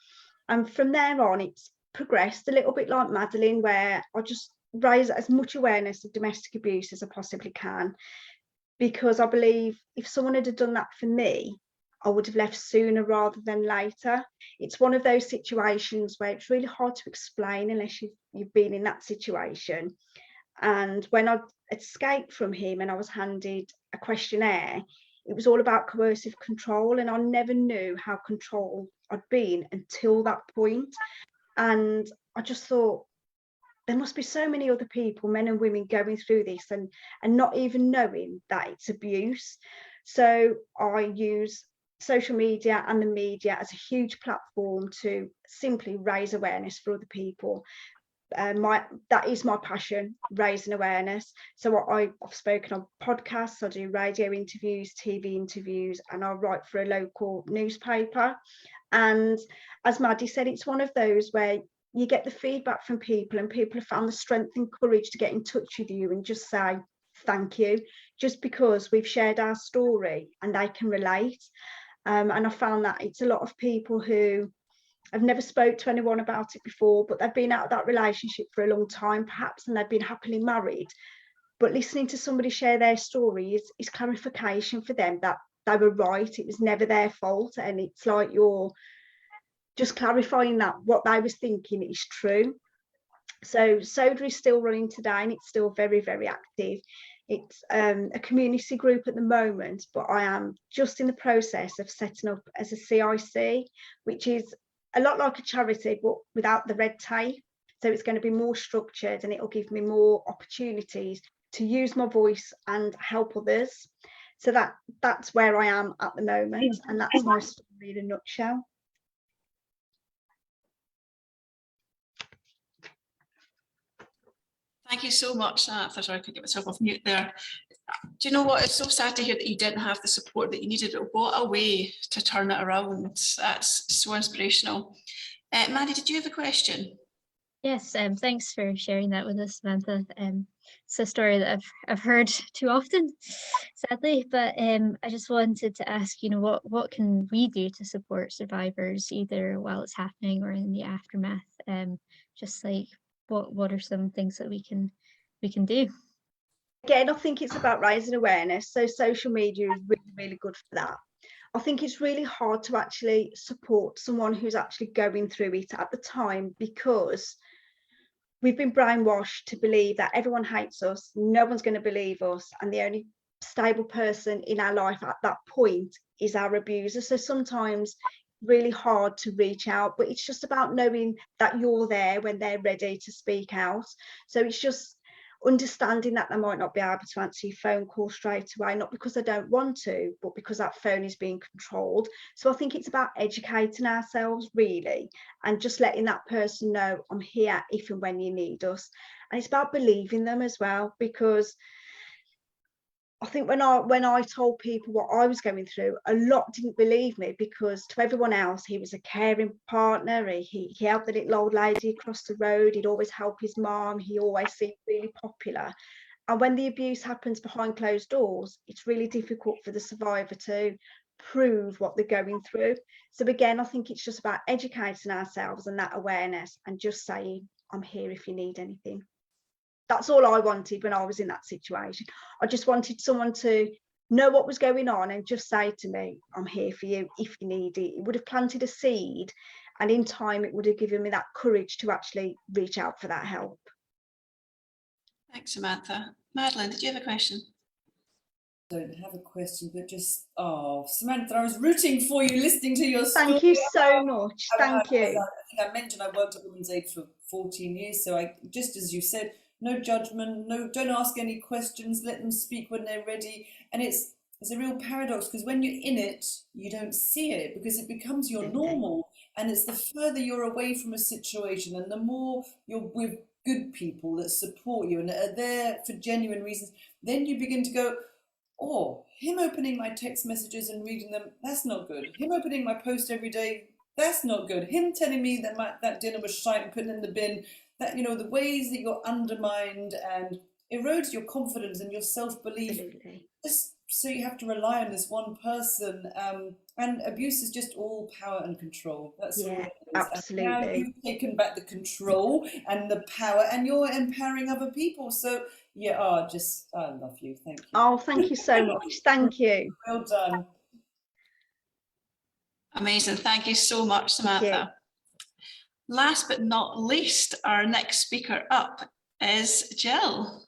And from there on, it's progressed a little bit like Madeleine, where I just raise as much awareness of domestic abuse as I possibly can, because I believe if someone had done that for me, I would have left sooner rather than later. It's one of those situations where it's really hard to explain unless you've been in that situation. And when I escaped from him and I was handed a questionnaire, it was all about coercive control, and I never knew how controlled I'd been until that point. And I just thought, there must be so many other people, men and women, going through this and not even knowing that it's abuse. So I use social media and the media as a huge platform to simply raise awareness for other people. That is my passion, raising awareness. So I've spoken on podcasts, I do radio interviews, TV interviews, and I write for a local newspaper. And as Maddie said, it's one of those where you get the feedback from people, and people have found the strength and courage to get in touch with you and just say thank you, just because we've shared our story and they can relate. And I found that it's a lot of people who have never spoke to anyone about it before, but they've been out of that relationship for a long time perhaps, and they've been happily married, but listening to somebody share their story is clarification for them that they were right, it was never their fault. And it's like you're just clarifying that what they was thinking is true. So SODA is still running today, and it's still very, very active. It's a community group at the moment, but I am just in the process of setting up as a CIC, which is a lot like a charity, but without the red tape. So it's going to be more structured, and it'll give me more opportunities to use my voice and help others. So that's where I am at the moment, and that's my story in a nutshell. Thank you so much, Samantha. Sorry, I could get myself off mute there. Do you know what? It's so sad to hear that you didn't have the support that you needed, but what a way to turn it around. That's so inspirational. Maddie, did you have a question? Yes, thanks for sharing that with us, Samantha. It's a story that I've heard too often, sadly, but I just wanted to ask, what can we do to support survivors, either while it's happening or in the aftermath? Just like what are some things that we can do? Again, I think it's about raising awareness. So social media is really, really good for that. I think it's really hard to actually support someone who's actually going through it at the time, because we've been brainwashed to believe that everyone hates us, no one's going to believe us, and the only stable person in our life at that point is our abuser. So sometimes really hard to reach out, but it's just about knowing that you're there when they're ready to speak out. So it's just understanding that they might not be able to answer your phone call straight away, not because they don't want to, but because that phone is being controlled. So I think it's about educating ourselves really, and just letting that person know, I'm here if and when you need us. And it's about believing them as well, because I think when I told people what I was going through, a lot didn't believe me, because to everyone else, he was a caring partner. He helped the little old lady across the road. He'd always help his mom. He always seemed really popular. And when the abuse happens behind closed doors, it's really difficult for the survivor to prove what they're going through. So again, I think it's just about educating ourselves and that awareness, and just saying, I'm here if you need anything. That's all I wanted when I was in that situation. I just wanted someone to know what was going on and just say to me, I'm here for you if you need it. It would have planted a seed, and in time it would have given me that courage to actually reach out for that help. Thanks, Samantha. Madeleine, did you have a question? I don't have a question, but just, oh, Samantha, I was rooting for you listening to your story. Thank you so much. Thank you. I think I mentioned I worked at Women's Aid for 14 years, so I, just as you said, no judgment, no, don't ask any questions, let them speak when they're ready. And it's a real paradox, because when you're in it, you don't see it, because it becomes your normal. And it's the further you're away from a situation and the more you're with good people that support you and are there for genuine reasons, then you begin to go, oh, him opening my text messages and reading them, that's not good. Him opening my post every day, that's not good. Him telling me that that dinner was shite and putting it in the bin, that, you know, the ways that you're undermined and erodes your confidence and your self-belief. Just so you have to rely on this one person. And abuse is just all power and control. That's all it is. Absolutely. And now you've taken back the control and the power, and you're empowering other people. So yeah, I love you. Thank you. Oh, thank you so much. Thank you. Well done. Amazing. Thank you so much, Samantha. Last but not least, our next speaker up is Gill.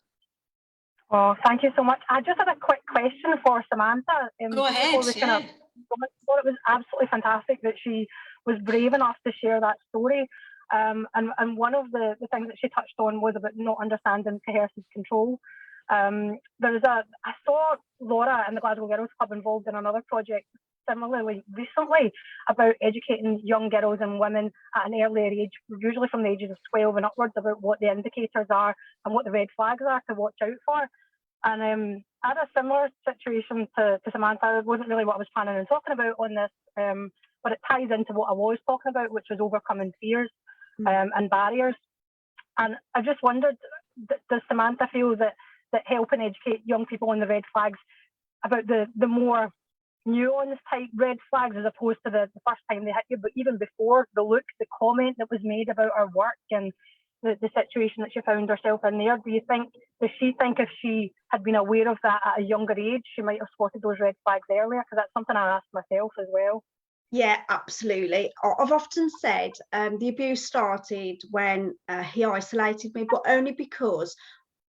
Oh, thank you so much. I just had a quick question for Samantha. Go ahead. I thought it was absolutely fantastic that she was brave enough to share that story. And one of the things that she touched on was about not understanding coercive control. I saw Laura and the Glasgow Girls Club involved in another project similarly recently about educating young girls and women at an earlier age, usually from the ages of 12 and upwards, about what the indicators are and what the red flags are to watch out for. And I had a similar situation to Samantha. It wasn't really what I was planning on talking about on this, but it ties into what I was talking about, which was overcoming fears and barriers. And I just wondered, does Samantha feel that helping educate young people on the red flags about the more nuanced type red flags, as opposed to the first time they hit you, but even before, the look, the comment that was made about her work and the situation that she found herself in there, does she think if she had been aware of that at a younger age, she might have spotted those red flags earlier? Because that's something I asked myself as well. Yeah, absolutely. I've often said the abuse started when he isolated me, but only because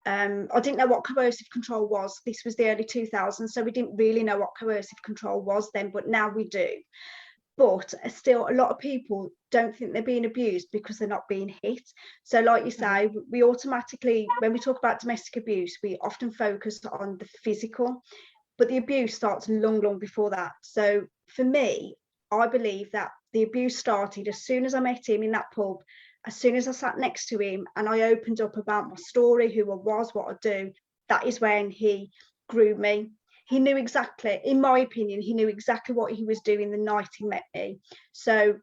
I didn't know what coercive control was. This was the early 2000s, so we didn't really know what coercive control was then, but now we do. But still, a lot of people don't think they're being abused because they're not being hit. So like you say, we automatically, when we talk about domestic abuse, we often focus on the physical, but the abuse starts long before that. So for me, I believe that the abuse started as soon as I met him in that pub, as soon as I sat next to him and I opened up about my story, who I was, what I do. That is when he groomed me. He knew exactly, in my opinion, he knew exactly what he was doing the night he met me. So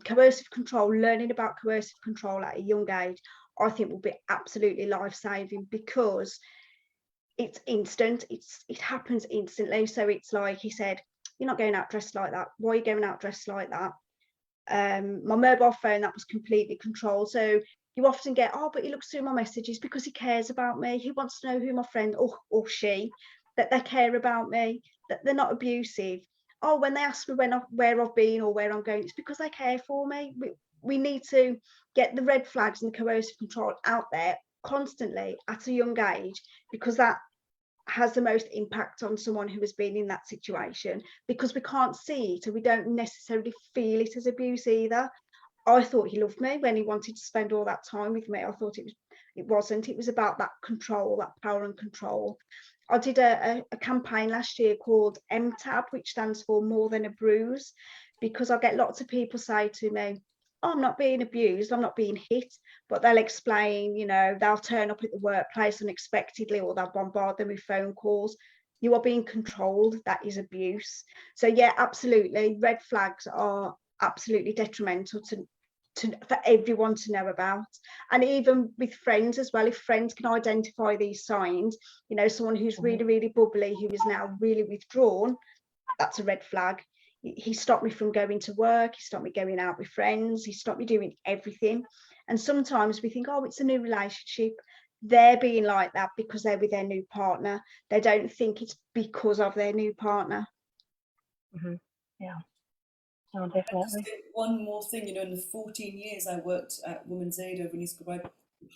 coercive control, learning about coercive control at a young age, I think will be absolutely life-saving, because it's instant. It happens instantly. So it's like he said, you're not going out dressed like that. Why are you going out dressed like that? My mobile phone, that was completely controlled. So you often get, oh, but he looks through my messages because he cares about me. He wants to know who my friend or she, that they care about me, that they're not abusive. oh, when they ask me where I've been or where I'm going, it's because they care for me. We need to get the red flags and coercive control out there constantly at a young age, because that has the most impact on someone who has been in that situation, because we can't see it and we don't necessarily feel it as abuse either. I thought he loved me when he wanted to spend all that time with me. I thought it wasn't. It was about that control, that power and control. I did a campaign last year called MTAB, which stands for More Than a Bruise, because I get lots of people say to me, oh, I'm not being abused, I'm not being hit, but they'll explain, you know, they'll turn up at the workplace unexpectedly, or they'll bombard them with phone calls. You are being controlled. That is abuse. So yeah, absolutely, red flags are absolutely detrimental for everyone to know about. And even with friends as well, if friends can identify these signs, you know, someone who's really, really bubbly, who is now really withdrawn, that's a red flag. He stopped me from going to work, he stopped me going out with friends, he stopped me doing everything. And sometimes we think, oh, it's a new relationship. They're being like that because they're with their new partner. They don't think it's because of their new partner. Yeah. No, I'll definitely. just say one more thing, in the 14 years I worked at Women's Aid over in East Kilbride, I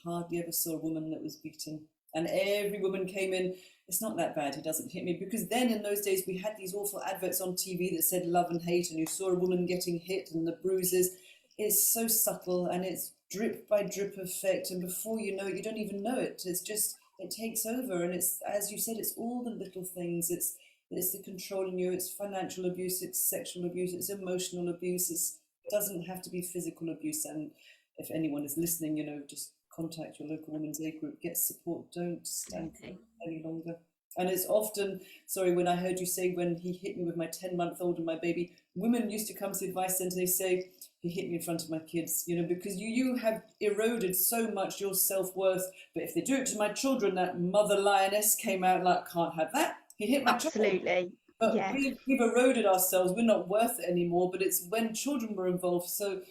hardly ever saw a woman that was beaten. And every woman came in, it's not that bad, he doesn't hit me. Because then in those days we had these awful adverts on TV that said love and hate, and you saw a woman getting hit and the bruises. It's so subtle and it's drip by drip effect. And before you know it, you don't even know it. It's just, it takes over. And it's, as you said, it's all the little things. It's the controlling you, it's financial abuse, it's sexual abuse, it's emotional abuse. It doesn't have to be physical abuse. And if anyone is listening, just contact your local Women's Aid group, get support, don't stand for it any longer. And it's often, sorry, when I heard you say when he hit me with my 10-month-old and my baby, women used to come to the advice centre, they say, he hit me in front of my kids, because you have eroded so much your self-worth. But if they do it to my children, that mother lioness came out like, can't have that. He hit my Absolutely. child. But yeah. we've eroded ourselves. We're not worth it anymore. But it's when children were involved. So,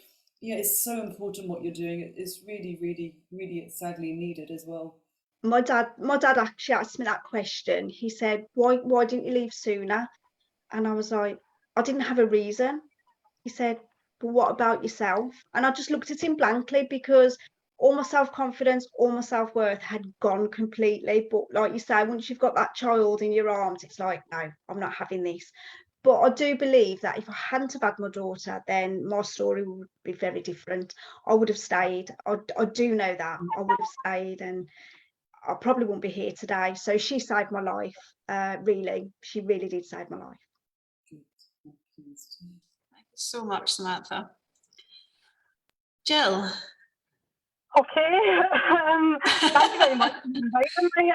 yeah, it's so important what you're doing. It's really, really, really sadly needed as well. My dad actually asked me that question. He said, why didn't you leave sooner? And I was like, I didn't have a reason. He said, but what about yourself? And I just looked at him blankly, because all my self-confidence, all my self-worth had gone completely. But like you say, once you've got that child in your arms, it's like, no, I'm not having this. But I do believe that if I hadn't have had my daughter, then my story would be very different. I would have stayed. I do know that I would have stayed, and I probably wouldn't be here today. So she saved my life. Really, she really did save my life. Thank you so much, Samantha. Gill. Okay, thank you very much for inviting me.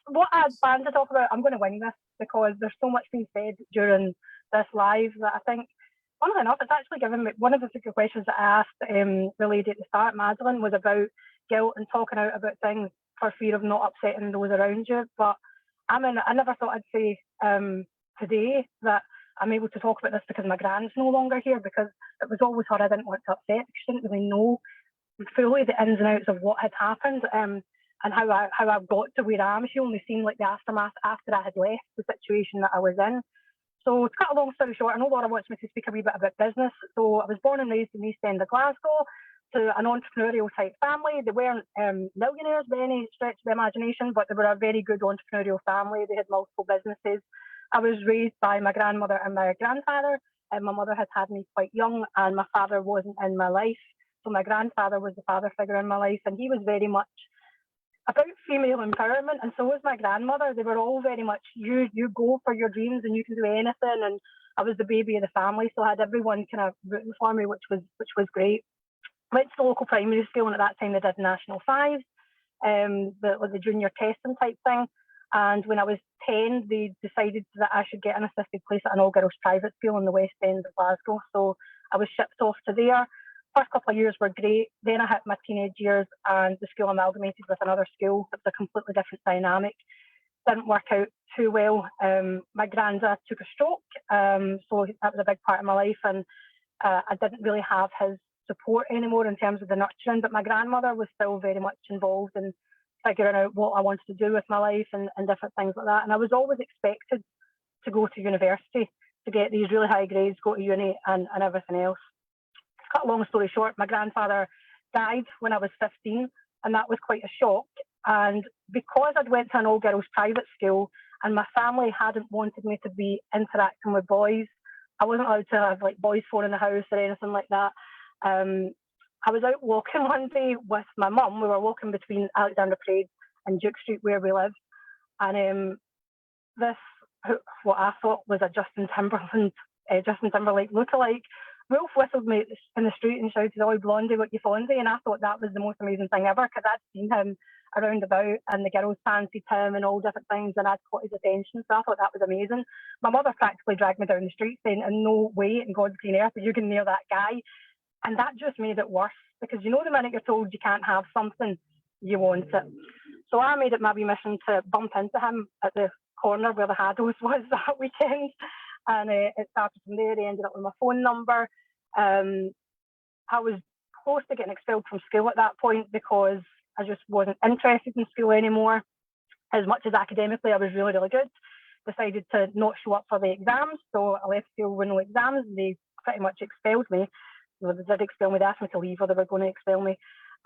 What I had planned to talk about, I'm going to wing this because there's so much being said during this live that I think, funnily enough, it's actually given me one of the secret questions that I asked the lady at the start, Madeleine, was about guilt and talking out about things for fear of not upsetting those around you. But I never thought I'd say today that I'm able to talk about this because my gran's no longer here, because it was always her I didn't want to upset, because she didn't really know fully the ins and outs of what had happened and how I got to where I am. She only seen like the aftermath after I had left the situation that I was in. So to cut a long story short, I know Laura wants me to speak a wee bit about business. So I was born and raised in the East End of Glasgow to an entrepreneurial type family. They weren't millionaires by any stretch of the imagination, but they were a very good entrepreneurial family. They had multiple businesses. I was raised by my grandmother and my grandfather, and my mother had me quite young, and my father wasn't in my life. So my grandfather was the father figure in my life, and he was very much about female empowerment, and so was my grandmother. They were all very much, you go for your dreams and you can do anything. And I was the baby of the family, so I had everyone kind of rooting for me, which was great. Went to the local primary school, and at that time they did national fives, the junior testing type thing. And when I was 10, they decided that I should get an assisted place at an all-girls private school in the West End of Glasgow. So I was shipped off to there. First couple of years were great. Then I hit my teenage years and the school amalgamated with another school. It was a completely different dynamic. Didn't work out too well. My granddad took a stroke, so that was a big part of my life, and I didn't really have his support anymore in terms of the nurturing, but my grandmother was still very much involved in figuring out what I wanted to do with my life and different things like that. And I was always expected to go to university. to get these really high grades, go to uni and everything else. To cut a long story short, my grandfather died when I was 15, and that was quite a shock. And because I'd went to an all-girls private school and my family hadn't wanted me to be interacting with boys, I wasn't allowed to have like boys phone in the house or anything like that. I was out walking one day with my mum. We were walking between Alexandra Parade and Duke Street where we lived, and this, what I thought was a Justin Timberlake lookalike, Wolf whistled me in the street and shouted, "Oi, Blondie, what you fonzie?" And I thought that was the most amazing thing ever, because I'd seen him around about and the girls fancied him and all different things, and I'd caught his attention, so I thought that was amazing. My mother practically dragged me down the street saying, "In no way in God's green earth are you getting near that guy." And that just made it worse, because you know the minute you're told you can't have something, you want it. So I made it my wee mission to bump into him at the corner where the Haddos was that weekend, and it started from there. He ended up with my phone number. I was close to getting expelled from school at that point because I just wasn't interested in school anymore. As much as academically I was really, really good, decided to not show up for the exams, so I left school with no exams. They pretty much expelled me. Well, they did expel me. They asked me to leave, or they were going to expel me.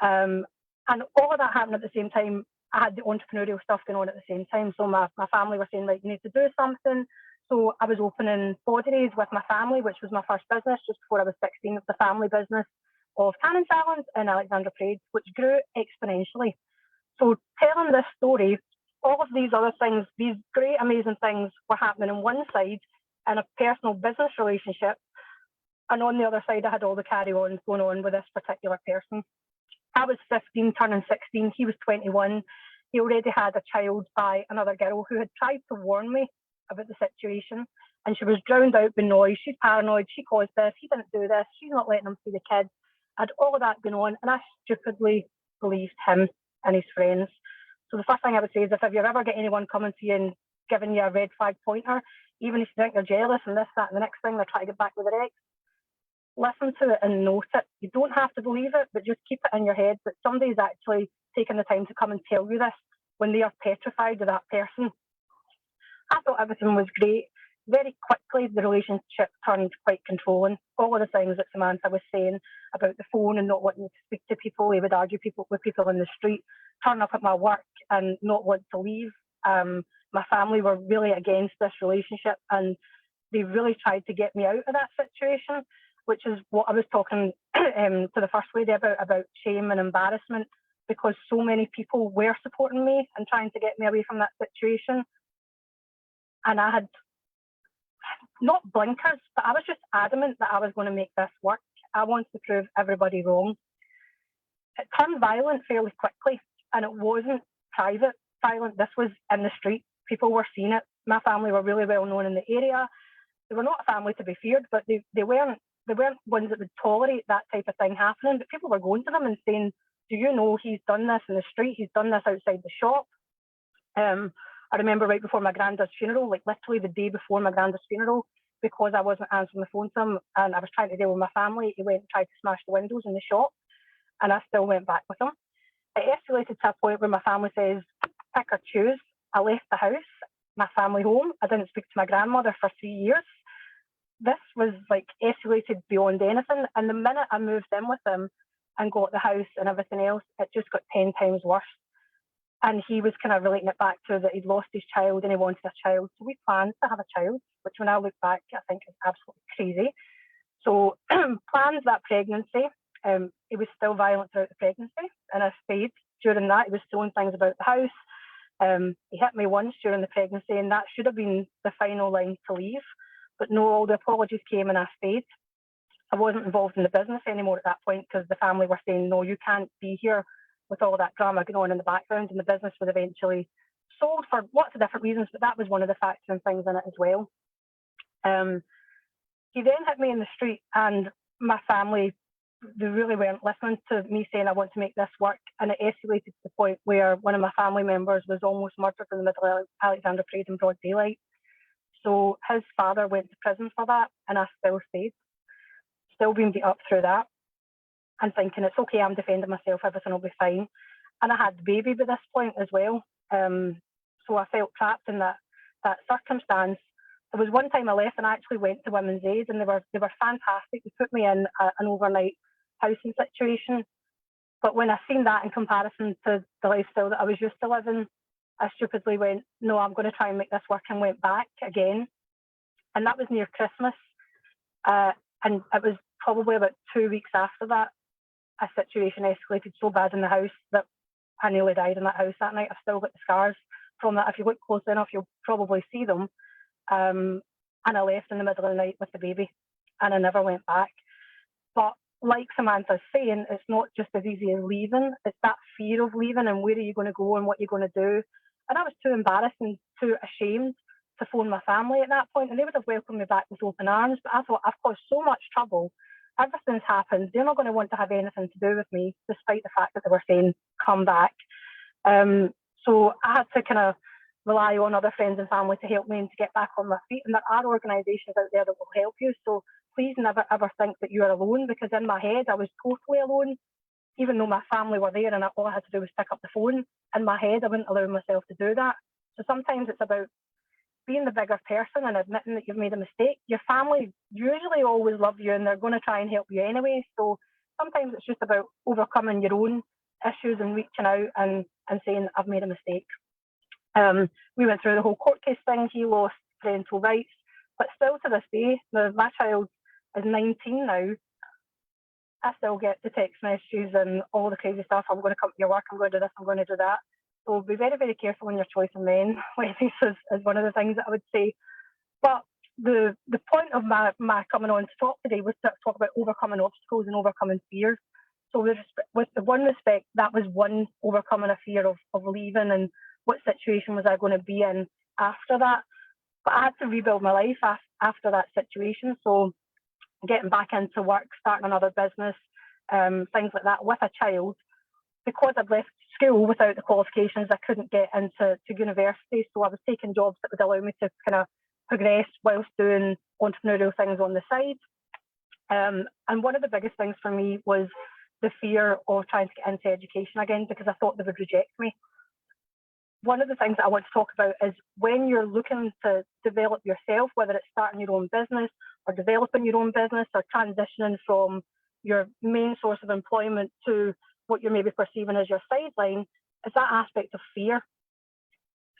And all of that happened at the same time. I had the entrepreneurial stuff going on at the same time. So my family were saying, like, you need to do something. So I was opening body days with my family, which was my first business just before I was 16. It was the family business of tanning salons in Alexandra Parade, which grew exponentially. So telling this story, all of these other things, these great, amazing things were happening on one side in a personal business relationship. And on the other side, I had all the carry-ons going on with this particular person. I was 15, turning 16. He was 21. He already had a child by another girl who had tried to warn me about the situation. And she was drowned out by noise. She's paranoid. She caused this. He didn't do this. She's not letting him see the kids. I had all of that going on. And I stupidly believed him and his friends. So the first thing I would say is, if you ever get anyone coming to you and giving you a red flag pointer, even if you think they're jealous and this, that, and the next thing, they're trying to get back with their ex, listen to it and note it. You don't have to believe it, but just keep it in your head that somebody's actually taken the time to come and tell you this when they are petrified of that person. I thought everything was great. Very quickly, the relationship turned quite controlling. All of the things that Samantha was saying about the phone and not wanting to speak to people, he would argue with people in the street, turn up at my work and not want to leave. My family were really against this relationship, and they really tried to get me out of that situation, which is what I was talking to the first lady about shame and embarrassment, because so many people were supporting me and trying to get me away from that situation. And I had not blinkers, but I was just adamant that I was going to make this work. I wanted to prove everybody wrong. It turned violent fairly quickly, and it wasn't private violent. This was in the street. People were seeing it. My family were really well known in the area. They were not a family to be feared, but they weren't ones that would tolerate that type of thing happening. But people were going to them and saying, "Do you know he's done this in the street? He's done this outside the shop." I remember right before my granddad's funeral, like literally the day before my granddad's funeral, because I wasn't answering the phone to him and I was trying to deal with my family, he went and tried to smash the windows in the shop, and I still went back with him. It escalated to a point where my family says, "Pick or choose." I left the house, my family home. I didn't speak to my grandmother for 3 years. This was like escalated beyond anything. And the minute I moved in with him and got the house and everything else, it just got 10 times worse. And he was kind of relating it back to that he'd lost his child and he wanted a child. So we planned to have a child, which when I look back, I think is absolutely crazy. So planned that pregnancy. He was still violent throughout the pregnancy, and I stayed during that. He was throwing things about the house. He hit me once during the pregnancy, and that should have been the final line to leave. But no, all the apologies came and I stayed. I wasn't involved in the business anymore at that point because the family were saying, "No, you can't be here with all that drama going on in the background." And the business was eventually sold for lots of different reasons, but that was one of the factoring things in it as well. He then hit me in the street, and my family, they really weren't listening to me saying I want to make this work, and it escalated to the point where one of my family members was almost murdered in the middle of Alexandra Parade in broad daylight. So his father went to prison for that, and I still stayed, still being beat up through that, and thinking it's okay, I'm defending myself, everything will be fine. And I had the baby by this point as well, so I felt trapped in that circumstance. there was one time I left and I actually went to Women's Aid, and they were fantastic. They put me in an overnight housing situation. But when I seen that in comparison to the lifestyle that I was used to living, I stupidly went, no, I'm going to try and make this work, and went back again. And that was near Christmas. And it was probably about 2 weeks after that, a situation escalated so bad in the house that I nearly died in that house that night. I've still got the scars from that. If you look close enough, you'll probably see them. And I left in the middle of the night with the baby, and I never went back. But like Samantha's saying, it's not just as easy as leaving. It's that fear of leaving and where are you going to go and what you're going to do. And I was too embarrassed and too ashamed to phone my family at that point, and they would have welcomed me back with open arms. But I thought, I've caused so much trouble. Everything's happened. They're not going to want to have anything to do with me, despite the fact that they were saying, come back. So I had to kind of rely on other friends and family to help me and to get back on my feet. And there are organisations out there that will help you. So please never ever think that you are alone, because in my head I was totally alone, even though my family were there and all I had to do was pick up the phone. In my head, I wouldn't allow myself to do that. So sometimes it's about being the bigger person and admitting that you've made a mistake. Your family usually always love you and they're going to try and help you anyway. So sometimes it's just about overcoming your own issues and reaching out and saying, I've made a mistake. We went through the whole court case thing. He lost parental rights, but still to this day, my child is 19 now. I still get the text messages and all the crazy stuff. I'm going to come to your work. I'm going to do this. I'm going to do that. So be very, very careful in your choice of men. Weddings is one of the things that I would say. But the point of my coming on to talk today was to talk about overcoming obstacles and overcoming fears. So with the one respect, that was one, overcoming a fear of leaving and what situation was I going to be in after that. But I had to rebuild my life after that situation. So getting back into work, starting another business, things like that with a child. Because I'd left school without the qualifications, I couldn't get into university. So I was taking jobs that would allow me to kind of progress whilst doing entrepreneurial things on the side. And one of the biggest things for me was the fear of trying to get into education again, because I thought they would reject me. One of the things that I want to talk about is when you're looking to develop yourself, whether it's starting your own business or developing your own business or transitioning from your main source of employment to what you're maybe perceiving as your sideline, is that aspect of fear.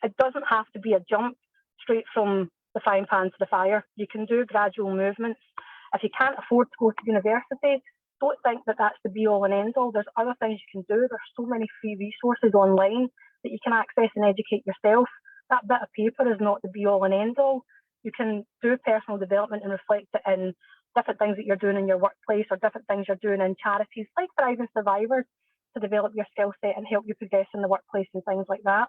It doesn't have to be a jump straight from the frying pan to the fire. You can do gradual movements. If you can't afford to go to university, don't think that that's the be all and end all. There's other things you can do. There's so many free resources online that you can access and educate yourself. That bit of paper is not the be all and end all. You can do personal development and reflect it in different things that you're doing in your workplace or different things you're doing in charities like Thriving Survivors to develop your skill set and help you progress in the workplace and things like that.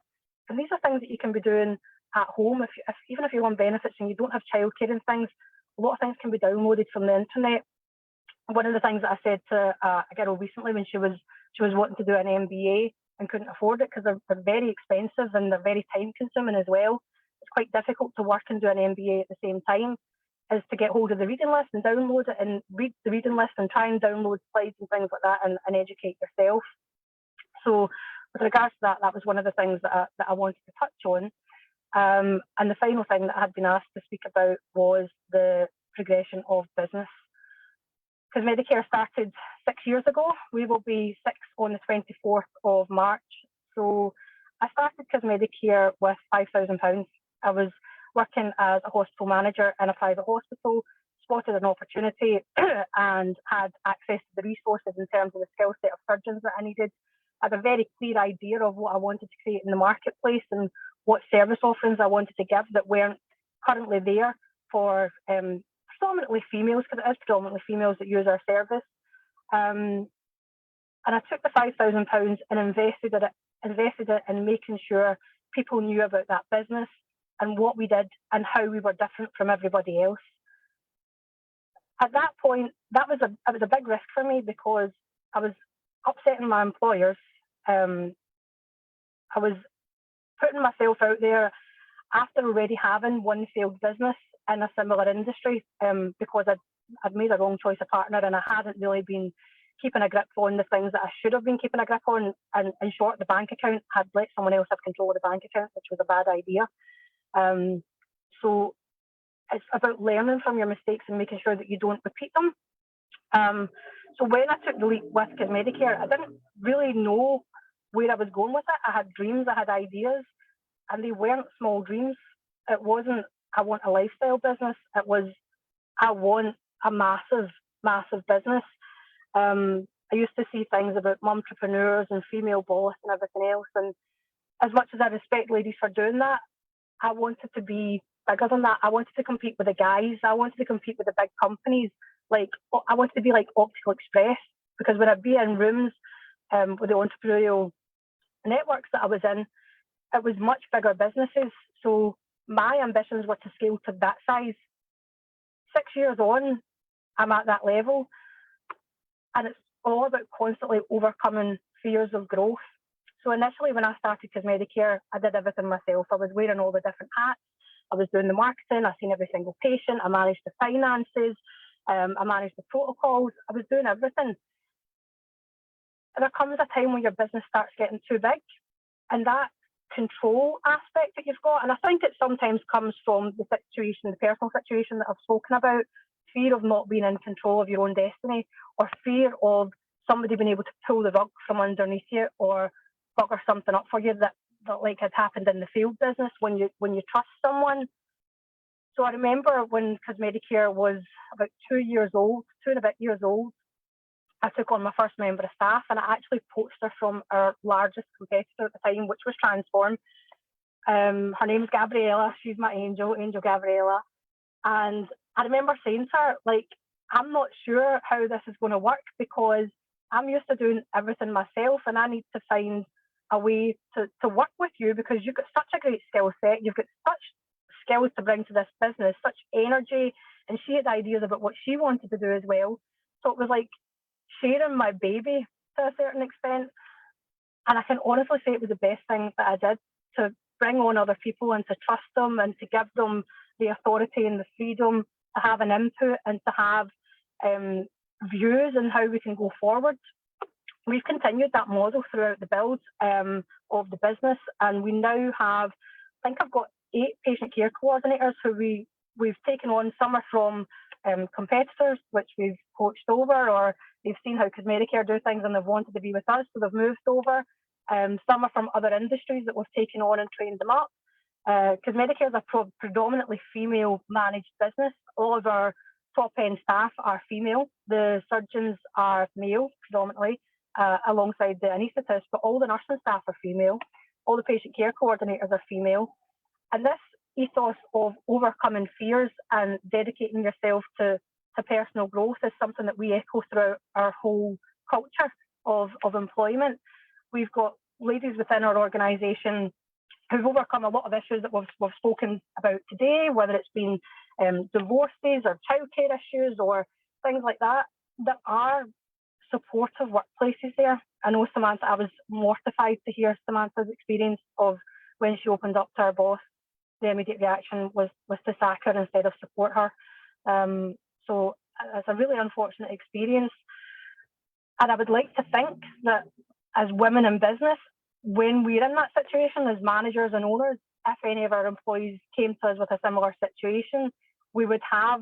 And these are things that you can be doing at home. Even if you're on benefits and you don't have childcare and things, a lot of things can be downloaded from the internet. One of the things that I said to a girl recently when she was wanting to do an MBA and couldn't afford it because they're very expensive and they're very time consuming as well. It's quite difficult to work and do an MBA at the same time, is to get hold of the reading list and download it and read the reading list and try and download slides and things like that and educate yourself. So with regards to that, that was one of the things that I wanted to touch on. And the final thing that I had been asked to speak about was the progression of business. Cosmedicare started 6 years ago. We will be 6 on the 24th of March. So I started Cosmedicare with £5,000. I was working as a hospital manager in a private hospital, spotted an opportunity and had access to the resources in terms of the skill set of surgeons that I needed. I had a very clear idea of what I wanted to create in the marketplace and what service offerings I wanted to give that weren't currently there for predominantly females, because it is predominantly females that use our service. And I took the £5,000 and invested it in making sure people knew about that business and what we did and how we were different from everybody else. At that point, it was a big risk for me because I was upsetting my employers. I was putting myself out there after already having one failed business in a similar industry because I'd made a wrong choice of partner and I hadn't really been keeping a grip on the things that I should have been keeping a grip on. And in short, the bank account had let someone else have control of the bank account, which was a bad idea. So it's about learning from your mistakes and making sure that you don't repeat them. So when I took the leap with Cosmedicare, I didn't really know where I was going with it. I had dreams, I had ideas, and they weren't small dreams. It wasn't, I want a lifestyle business. It was, I want a massive, massive business. I used to see things about momtrepreneurs and female boss and everything else. And as much as I respect ladies for doing that, I wanted to be bigger than that. I wanted to compete with the guys. I wanted to compete with the big companies. Like, I wanted to be like Optical Express, because when I'd be in rooms with the entrepreneurial networks that I was in, it was much bigger businesses. So my ambitions were to scale to that size. 6 years on, I'm at that level. And it's all about constantly overcoming fears of growth. So initially, when I started Cosmedicare, I did everything myself. I was wearing all the different hats. I was doing the marketing. I seen every single patient. I managed the finances. I managed the protocols. I was doing everything. And there comes a time when your business starts getting too big, and that control aspect that you've got, and I think it sometimes comes from the situation, the personal situation that I've spoken about, fear of not being in control of your own destiny, or fear of somebody being able to pull the rug from underneath you or bugger something up for you that like had happened in the field business when you trust someone. So I remember when Cosmedicare was about 2 years old, 2.5 years old, I took on my first member of staff, and I actually poached her from our largest competitor at the time, which was Transform. Her name's Gabriella. She's my angel Gabriella. And I remember saying to her, like, I'm not sure how this is going to work, because I'm used to doing everything myself, and I need to find a way to work with you, because you've got such a great skill set. You've got such skills to bring to this business, such energy. And she had ideas about what she wanted to do as well. So it was like sharing my baby to a certain extent. And I can honestly say it was the best thing that I did, to bring on other people and to trust them and to give them the authority and the freedom to have an input and to have views on how we can go forward. We've continued that model throughout the build of the business, and we now have, I think I've got 8 patient care coordinators who we've taken on. Some are from competitors, which we've poached over, or they've seen how Cosmedicare do things and they've wanted to be with us, so they've moved over. Some are from other industries that we've taken on and trained them up. Cosmedicare is a predominantly female managed business. All of our top end staff are female. The surgeons are male predominantly, alongside the anaesthetists, but all the nursing staff are female. All the patient care coordinators are female. And this ethos of overcoming fears and dedicating yourself to personal growth is something that we echo throughout our whole culture of employment. We've got ladies within our organisation who've overcome a lot of issues that we've spoken about today, whether it's been divorces or childcare issues or things like that, that are supportive workplaces there. I know Samantha, I was mortified to hear Samantha's experience of when she opened up to her boss. The immediate reaction was to sack her instead of support her. So it's a really unfortunate experience. And I would like to think that as women in business, when we're in that situation as managers and owners, if any of our employees came to us with a similar situation, we would have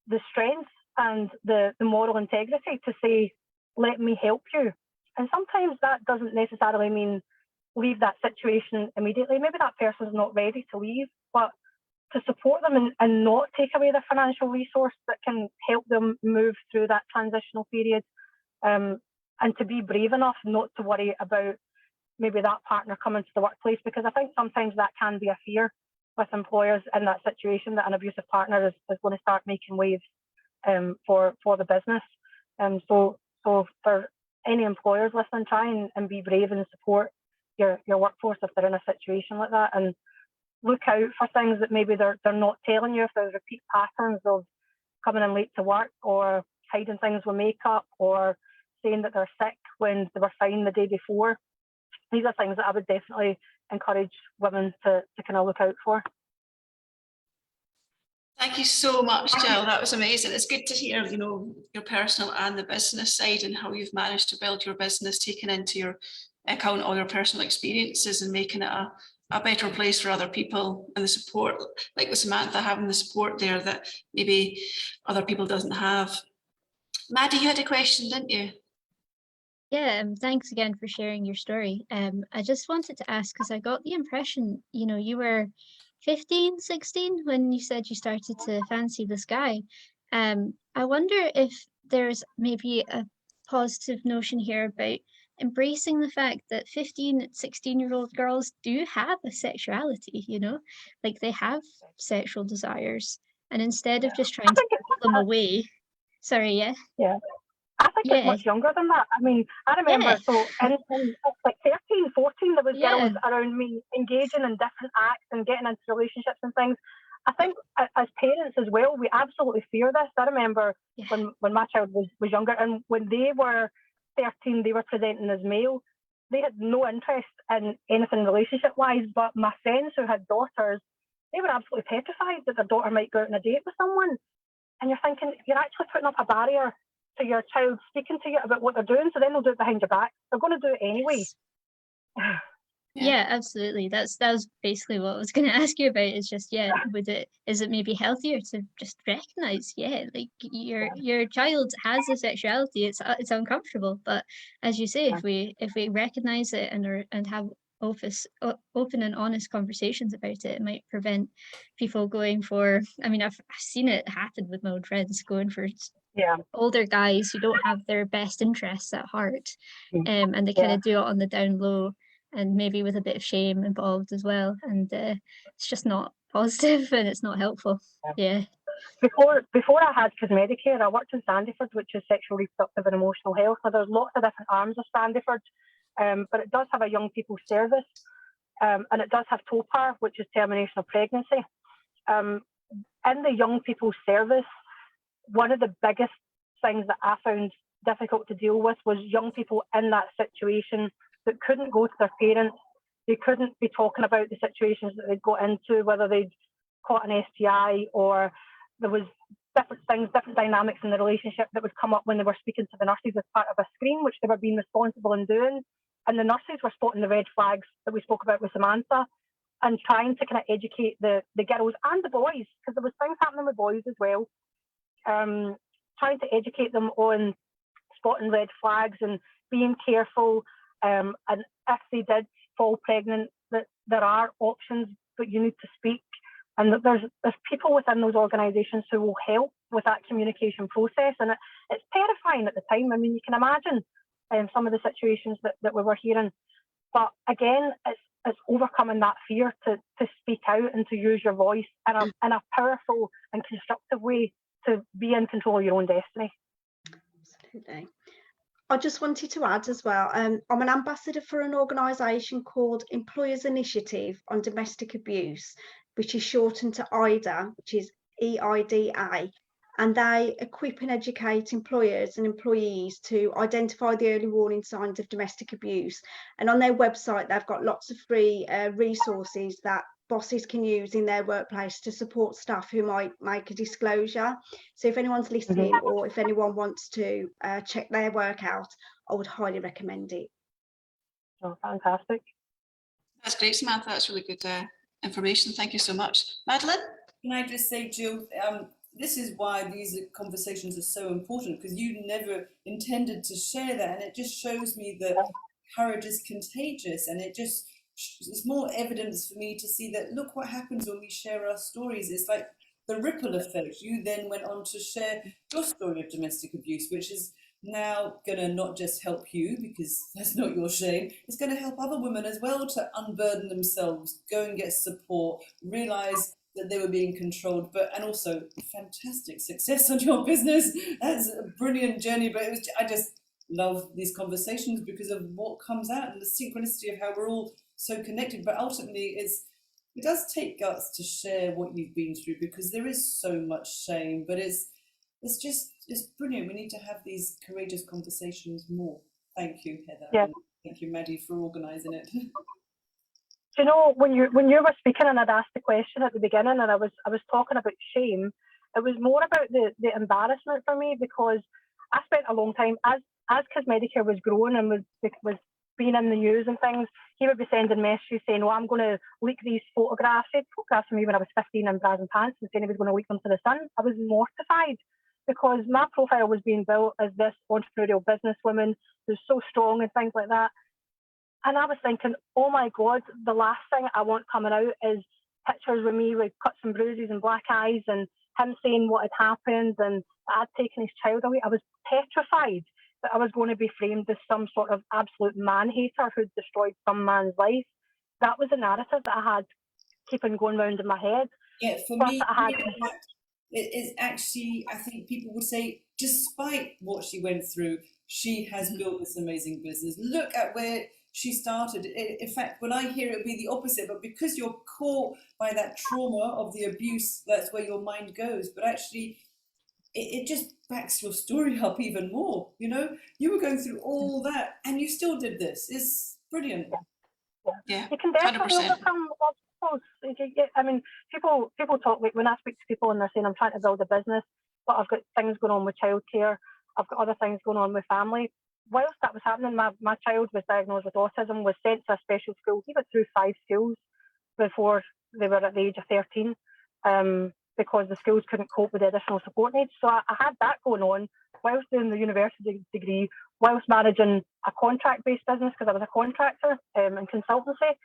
the strength and the moral integrity to say, let me help you. And sometimes that doesn't necessarily mean leave that situation immediately. Maybe that person's not ready to leave, but to support them and not take away the financial resource that can help them move through that transitional period, and to be brave enough not to worry about maybe that partner coming to the workplace, because I think sometimes that can be a fear with employers in that situation, that an abusive partner is going to start making waves for the business. So for any employers listening, try and be brave and support your workforce if they're in a situation like that, and look out for things that maybe they're not telling you. If there's repeat patterns of coming in late to work, or hiding things with makeup, or saying that they're sick when they were fine the day before. These are things that I would definitely encourage women to kind of look out for. Thank you so much, Gill. That was amazing. It's good to hear, your personal and the business side, and how you've managed to build your business, taking into your account all your personal experiences and making it a better place for other people, and the support, like with Samantha, having the support there that maybe other people doesn't have. Maddie, you had a question, didn't you? Yeah, thanks again for sharing your story. I just wanted to ask, because I got the impression, you know, you were 15, 16 when you said you started to fancy this guy. I wonder if there's maybe a positive notion here about embracing the fact that 15, 16-year-old girls do have a sexuality, you know, like they have sexual desires. And instead of just trying I to think it's pull them away, sorry, yeah, yeah. I think it's yeah, much younger than that. I mean, I remember, yeah, so in like 13, 14, there was yeah. girls around me engaging in different acts and getting into relationships and things. I think as parents as well, we absolutely fear this. I remember Yeah. when my child was younger, and when they were 13, they were presenting as male. They had no interest in anything relationship-wise, but my friends who had daughters, they were absolutely petrified that their daughter might go out on a date with someone. And you're thinking, you're actually putting up a barrier to your child speaking to you about what they're doing, so then they'll do it behind your back. They're going to do it anyway. Yeah, absolutely. That was basically what I was going to ask you about. Is just is it maybe healthier to just recognize, like your child has a sexuality. It's uncomfortable, but as you say, if we recognize it and have open and honest conversations about it, it might prevent people going for. I mean, I've seen it happen with my old friends going for older guys who don't have their best interests at heart, and they kind of do it on the down low, and maybe with a bit of shame involved as well, and it's just not positive and it's not helpful. Yeah. Before I had Cosmedicare, I worked in Sandyford, which is sexual, reproductive and emotional health. So there's lots of different arms of Sandyford, but it does have a young people's service, and it does have TOPAR, which is termination of pregnancy. In the young people's service, one of the biggest things that I found difficult to deal with was young people in that situation that couldn't go to their parents. They couldn't be talking about the situations that they'd got into, whether they'd caught an STI or there was different things, different dynamics in the relationship that would come up when they were speaking to the nurses as part of a screen, which they were being responsible in doing. And the nurses were spotting the red flags that we spoke about with Samantha and trying to kind of educate the girls and the boys, because there was things happening with boys as well. Trying to educate them on spotting red flags and being careful, and if they did fall pregnant, that there are options, but you need to speak, and that there's people within those organisations who will help with that communication process. And it's terrifying at the time. I mean, you can imagine some of the situations that we were hearing, but again, it's overcoming that fear to speak out and to use your voice in a powerful and constructive way to be in control of your own destiny. Absolutely. I just wanted to add as well, I'm an ambassador for an organisation called Employers Initiative on Domestic Abuse, which is shortened to EIDA, which is EIDA, and they equip and educate employers and employees to identify the early warning signs of domestic abuse. And on their website, they've got lots of free resources that bosses can use in their workplace to support staff who might make a disclosure. So if anyone's listening or if anyone wants to check their work out, I would highly recommend it. Oh, fantastic. That's great, Samantha. That's really good information. Thank you so much. Madeleine? Can I just say, Jill, this is why these conversations are so important, because you never intended to share that, and it just shows me that courage is contagious, and it's more evidence for me to see that, look what happens when we share our stories. It's like the ripple effect. You then went on to share your story of domestic abuse, which is now going to not just help you, because that's not your shame, it's going to help other women as well to unburden themselves, go and get support, realise that they were being controlled, and also fantastic success on your business. That's a brilliant journey. But I just love these conversations because of what comes out and the synchronicity of how we're all so connected. But ultimately, it does take guts to share what you've been through, because there is so much shame. But it's brilliant. We need to have these courageous conversations more. Thank you, Heather. Yeah. And thank you, Maddie, for organising it. Do you know, when you were speaking and I'd asked the question at the beginning and I was talking about shame, it was more about the embarrassment for me, because I spent a long time as Cosmedicare was growing and was being in the news and things, he would be sending messages saying, "Oh, I'm going to leak these photographs." He had photographs of me when I was 15 in bras and pants and saying he was going to leak them to the Sun. I was mortified because my profile was being built as this entrepreneurial businesswoman who's so strong and things like that. And I was thinking, oh my God, the last thing I want coming out is pictures with me with cuts and bruises and black eyes and him saying what had happened and that I'd taken his child away. I was petrified that I was going to be framed as some sort of absolute man-hater who'd destroyed some man's life. That was a narrative that I had keeping going round in my head. Yeah, for Plus me, I had it is actually, I think people would say, despite what she went through, she has built this amazing business. Look at where she started. In fact, when I hear it would be the opposite, but because you're caught by that trauma of the abuse, that's where your mind goes. But actually, it just backs your story up even more. You know, you were going through all that and you still did this. It's brilliant. Yeah, you can definitely 100%. overcome obstacles. I mean, people talk, like when I speak to people and they're saying I'm trying to build a business, but I've got things going on with childcare, I've got other things going on with family. Whilst that was happening, my child was diagnosed with autism, was sent to a special school. He went through 5 schools before they were at the age of 13, because the schools couldn't cope with the additional support needs. So I had that going on whilst doing the university degree, whilst managing a contract-based business, because I was a contractor in consultancy.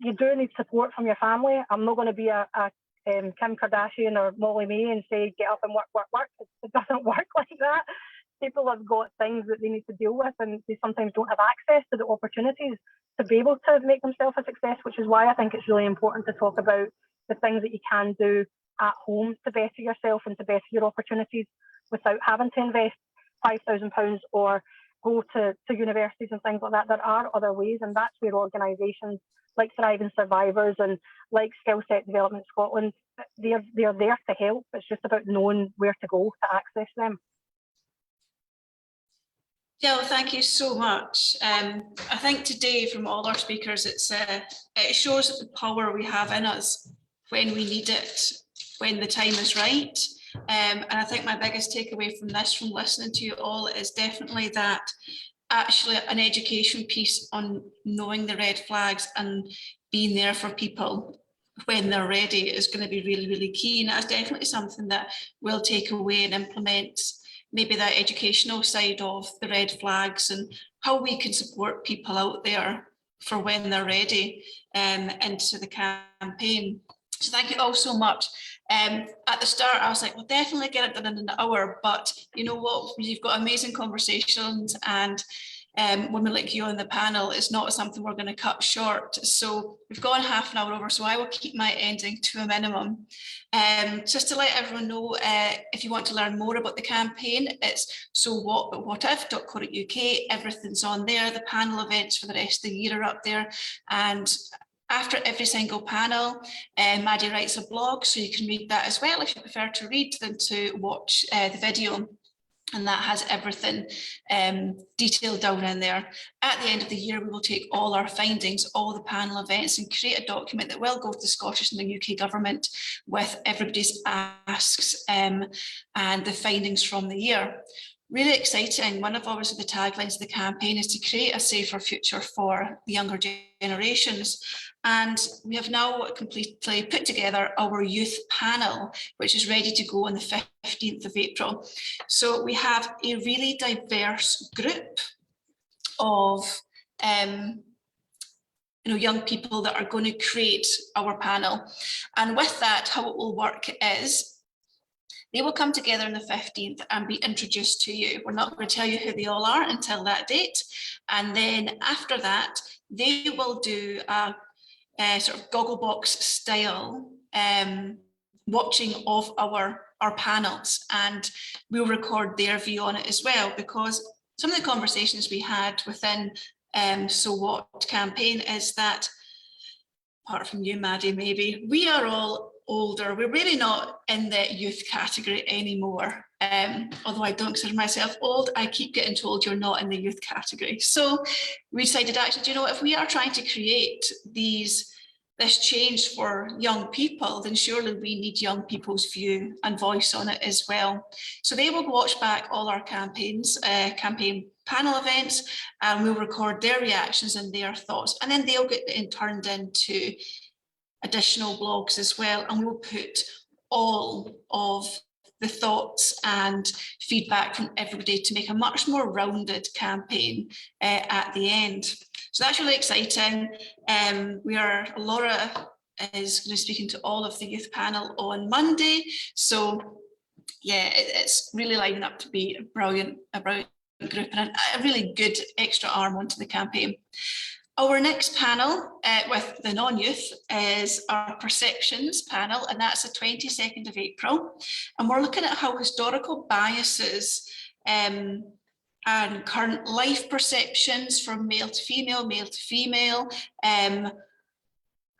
You do need support from your family. I'm not going to be a Kim Kardashian or Molly May and say, get up and work. It doesn't work like that. People have got things that they need to deal with, and they sometimes don't have access to the opportunities to be able to make themselves a success, which is why I think it's really important to talk about the things that you can do at home to better yourself and to better your opportunities without having to invest £5,000 or go to universities and things like that. There are other ways, and that's where organisations like Thriving Survivors and like Skill Set Development Scotland, they're there to help. It's just about knowing where to go to access them. Gill, thank you so much. I think today from all our speakers, it shows the power we have in us when we need it, when the time is right. And I think my biggest takeaway from this, from listening to you all, is definitely that actually an education piece on knowing the red flags and being there for people when they're ready is going to be really, really key. And that's definitely something that we'll take away and implement, maybe that educational side of the red flags and how we can support people out there for when they're ready into the campaign. So thank you all so much. At the start, I was like, we'll definitely get it done in an hour, but you know what? You've got amazing conversations, and women like you on the panel is not something we're going to cut short. So we've gone half an hour over, so I will keep my ending to a minimum. Just to let everyone know, if you want to learn more about the campaign, it's sowhatbutwhatif.co.uk. Everything's on there. The panel events for the rest of the year are up there, and after every single panel, Maddie writes a blog, so you can read that as well if you prefer to read than to watch the video. And that has everything detailed down in there. At the end of the year, we will take all our findings, all the panel events, and create a document that will go to the Scottish and the UK government with everybody's asks and the findings from the year. Really exciting. One of obviously the taglines of the campaign is to create a safer future for the younger generations. And we have now completely put together our youth panel, which is ready to go on the 15th of April. So we have a really diverse group of young people that are going to create our panel. And with that, how it will work is they will come together on the 15th and be introduced to you. We're not going to tell you who they all are until that date. And then after that, they will do a sort of Gogglebox style watching of our panels, and we'll record their view on it as well, because some of the conversations we had within So What campaign is that, apart from you, Maddie, maybe, we are all older. We're really not in the youth category anymore. Although I don't consider myself old, I keep getting told you're not in the youth category. So we decided, actually, do you know, if we are trying to create these this change for young people, then surely we need young people's view and voice on it as well. So they will watch back all our campaigns, campaign panel events, and we'll record their reactions and their thoughts, and then they'll get turned into additional blogs as well, and we'll put all of the thoughts and feedback from everybody to make a much more rounded campaign at the end. So that's really exciting. Laura is going to be speaking to all of the youth panel on Monday. So yeah, it's really lining up to be a brilliant group and a really good extra arm onto the campaign. Our next panel with the non-youth is our perceptions panel, and that's the 22nd of April. And we're looking at how historical biases and current life perceptions from male to female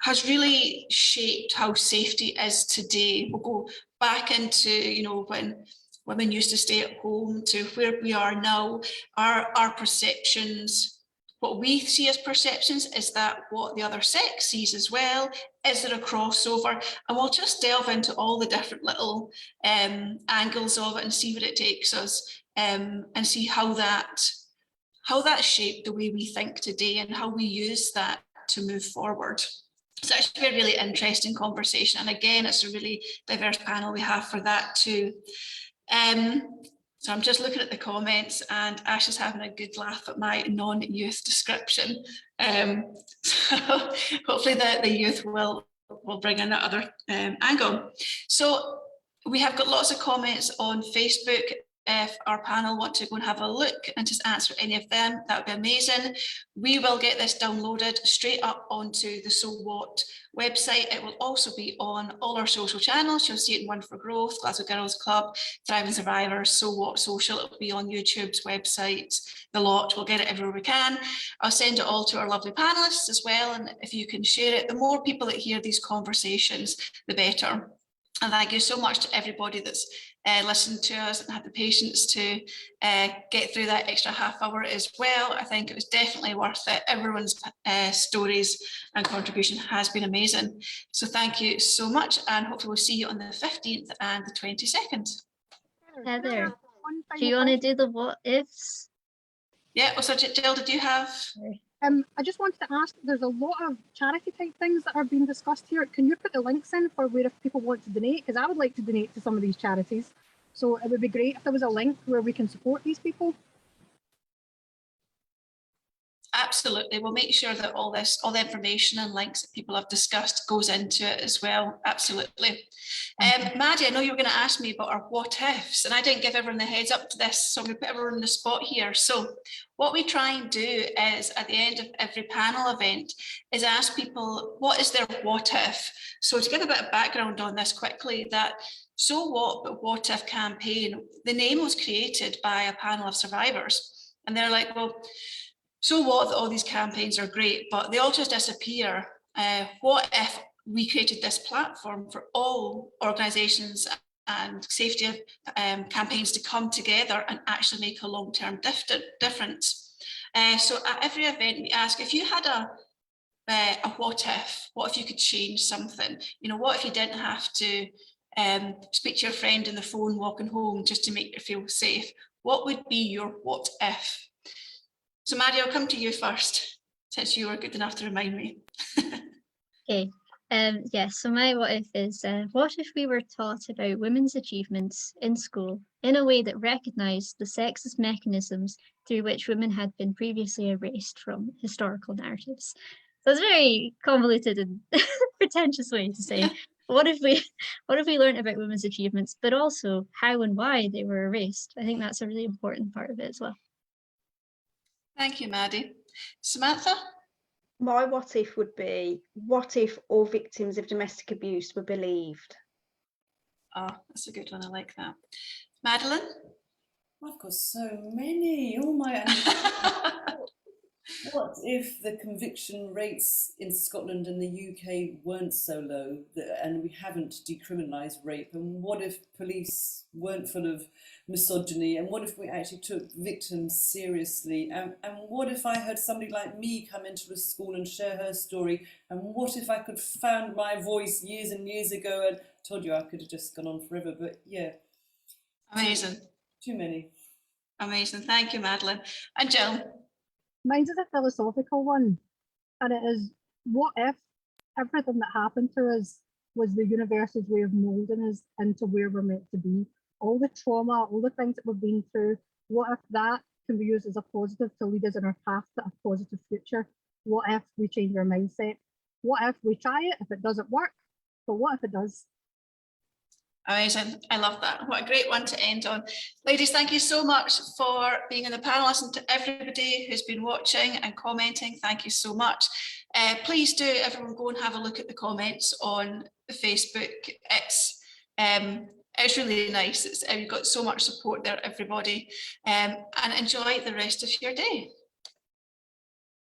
has really shaped how safety is today. We'll go back into, you know, when women used to stay at home to where we are now. Our perceptions, what we see as perceptions, is that what the other sex sees as well? Is there a crossover? And we'll just delve into all the different little angles of it and see what it takes us, and see how that shaped the way we think today and how we use that to move forward. So it's a really interesting conversation. And again, it's a really diverse panel we have for that too. So I'm just looking at the comments, and Ash is having a good laugh at my non-youth description. So hopefully the youth will bring in that other angle. So we have got lots of comments on Facebook. If our panel want to go and have a look and just answer any of them, that would be amazing. We will get this downloaded straight up onto the So What website. It will also be on all our social channels. You'll see it in One for Growth, Glasgow Girls Club, Thriving Survivors, So What Social. It will be on YouTube's website, the lot. We'll get it everywhere we can. I'll send it all to our lovely panelists as well. And if you can share it, the more people that hear these conversations, the better. And thank you so much to everybody that's listened to us and had the patience to get through that extra half hour as well. I think it was definitely worth it. Everyone's stories and contribution has been amazing. So thank you so much, and hopefully we'll see you on the 15th and the 22nd. Heather, do you want to do the what ifs? Yeah, so Gill, did you have? I just wanted to ask, there's a lot of charity type things that are being discussed here. Can you put the links in for where if people want to donate? Because I would like to donate to some of these charities. So it would be great if there was a link where we can support these people. Absolutely. We'll make sure that all the information and links that people have discussed goes into it as well. Absolutely. Maddie, I know you were going to ask me about our what ifs, and I didn't give everyone the heads up to this, so I'm going to put everyone on the spot here. So what we try and do is at the end of every panel event is ask people what is their what if. So to give a bit of background on this quickly, that So What But What If campaign, the name was created by a panel of survivors, and they're like, well, so what that all these campaigns are great, but they all just disappear. What if we created this platform for all organisations and safety campaigns to come together and actually make a long-term difference? So at every event we ask, if you had a what if you could change something? You know, what if you didn't have to speak to your friend on the phone walking home just to make you feel safe? What would be your what if? So Maddie, I'll come to you first, since you were good enough to remind me. Okay. Yes, so my what if is, what if we were taught about women's achievements in school in a way that recognised the sexist mechanisms through which women had been previously erased from historical narratives? So it's a very convoluted and pretentious way to say, what if we learned about women's achievements, but also how and why they were erased? I think that's a really important part of it as well. Thank you, Maddie. Samantha? My what if would be, what if all victims of domestic abuse were believed? Oh, that's a good one. I like that. Madeleine? I've got so many. Oh my! What if the conviction rates in Scotland and the UK weren't so low and we haven't decriminalised rape? And what if police weren't full of misogyny? And what if we actually took victims seriously? And what if I heard somebody like me come into a school and share her story? And what if I could found my voice years and years ago? And told you I could have just gone on forever, but yeah. Amazing. Too many. Amazing. Thank you, Madeleine. And Jill? Mine's is a philosophical one, and it is, what if everything that happened to us was the universe's way of moulding us into where we're meant to be? All the trauma, all the things that we've been through, what if that can be used as a positive to lead us in our path to a positive future? What if we change our mindset? What if we try it, if it doesn't work? But what if it does? Amazing. I love that. What a great one to end on. Ladies, thank you so much for being on the panel. And to everybody who's been watching and commenting, thank you so much. Please do, everyone, go and have a look at the comments on Facebook. It's really nice. You've got so much support there, everybody. And enjoy the rest of your day.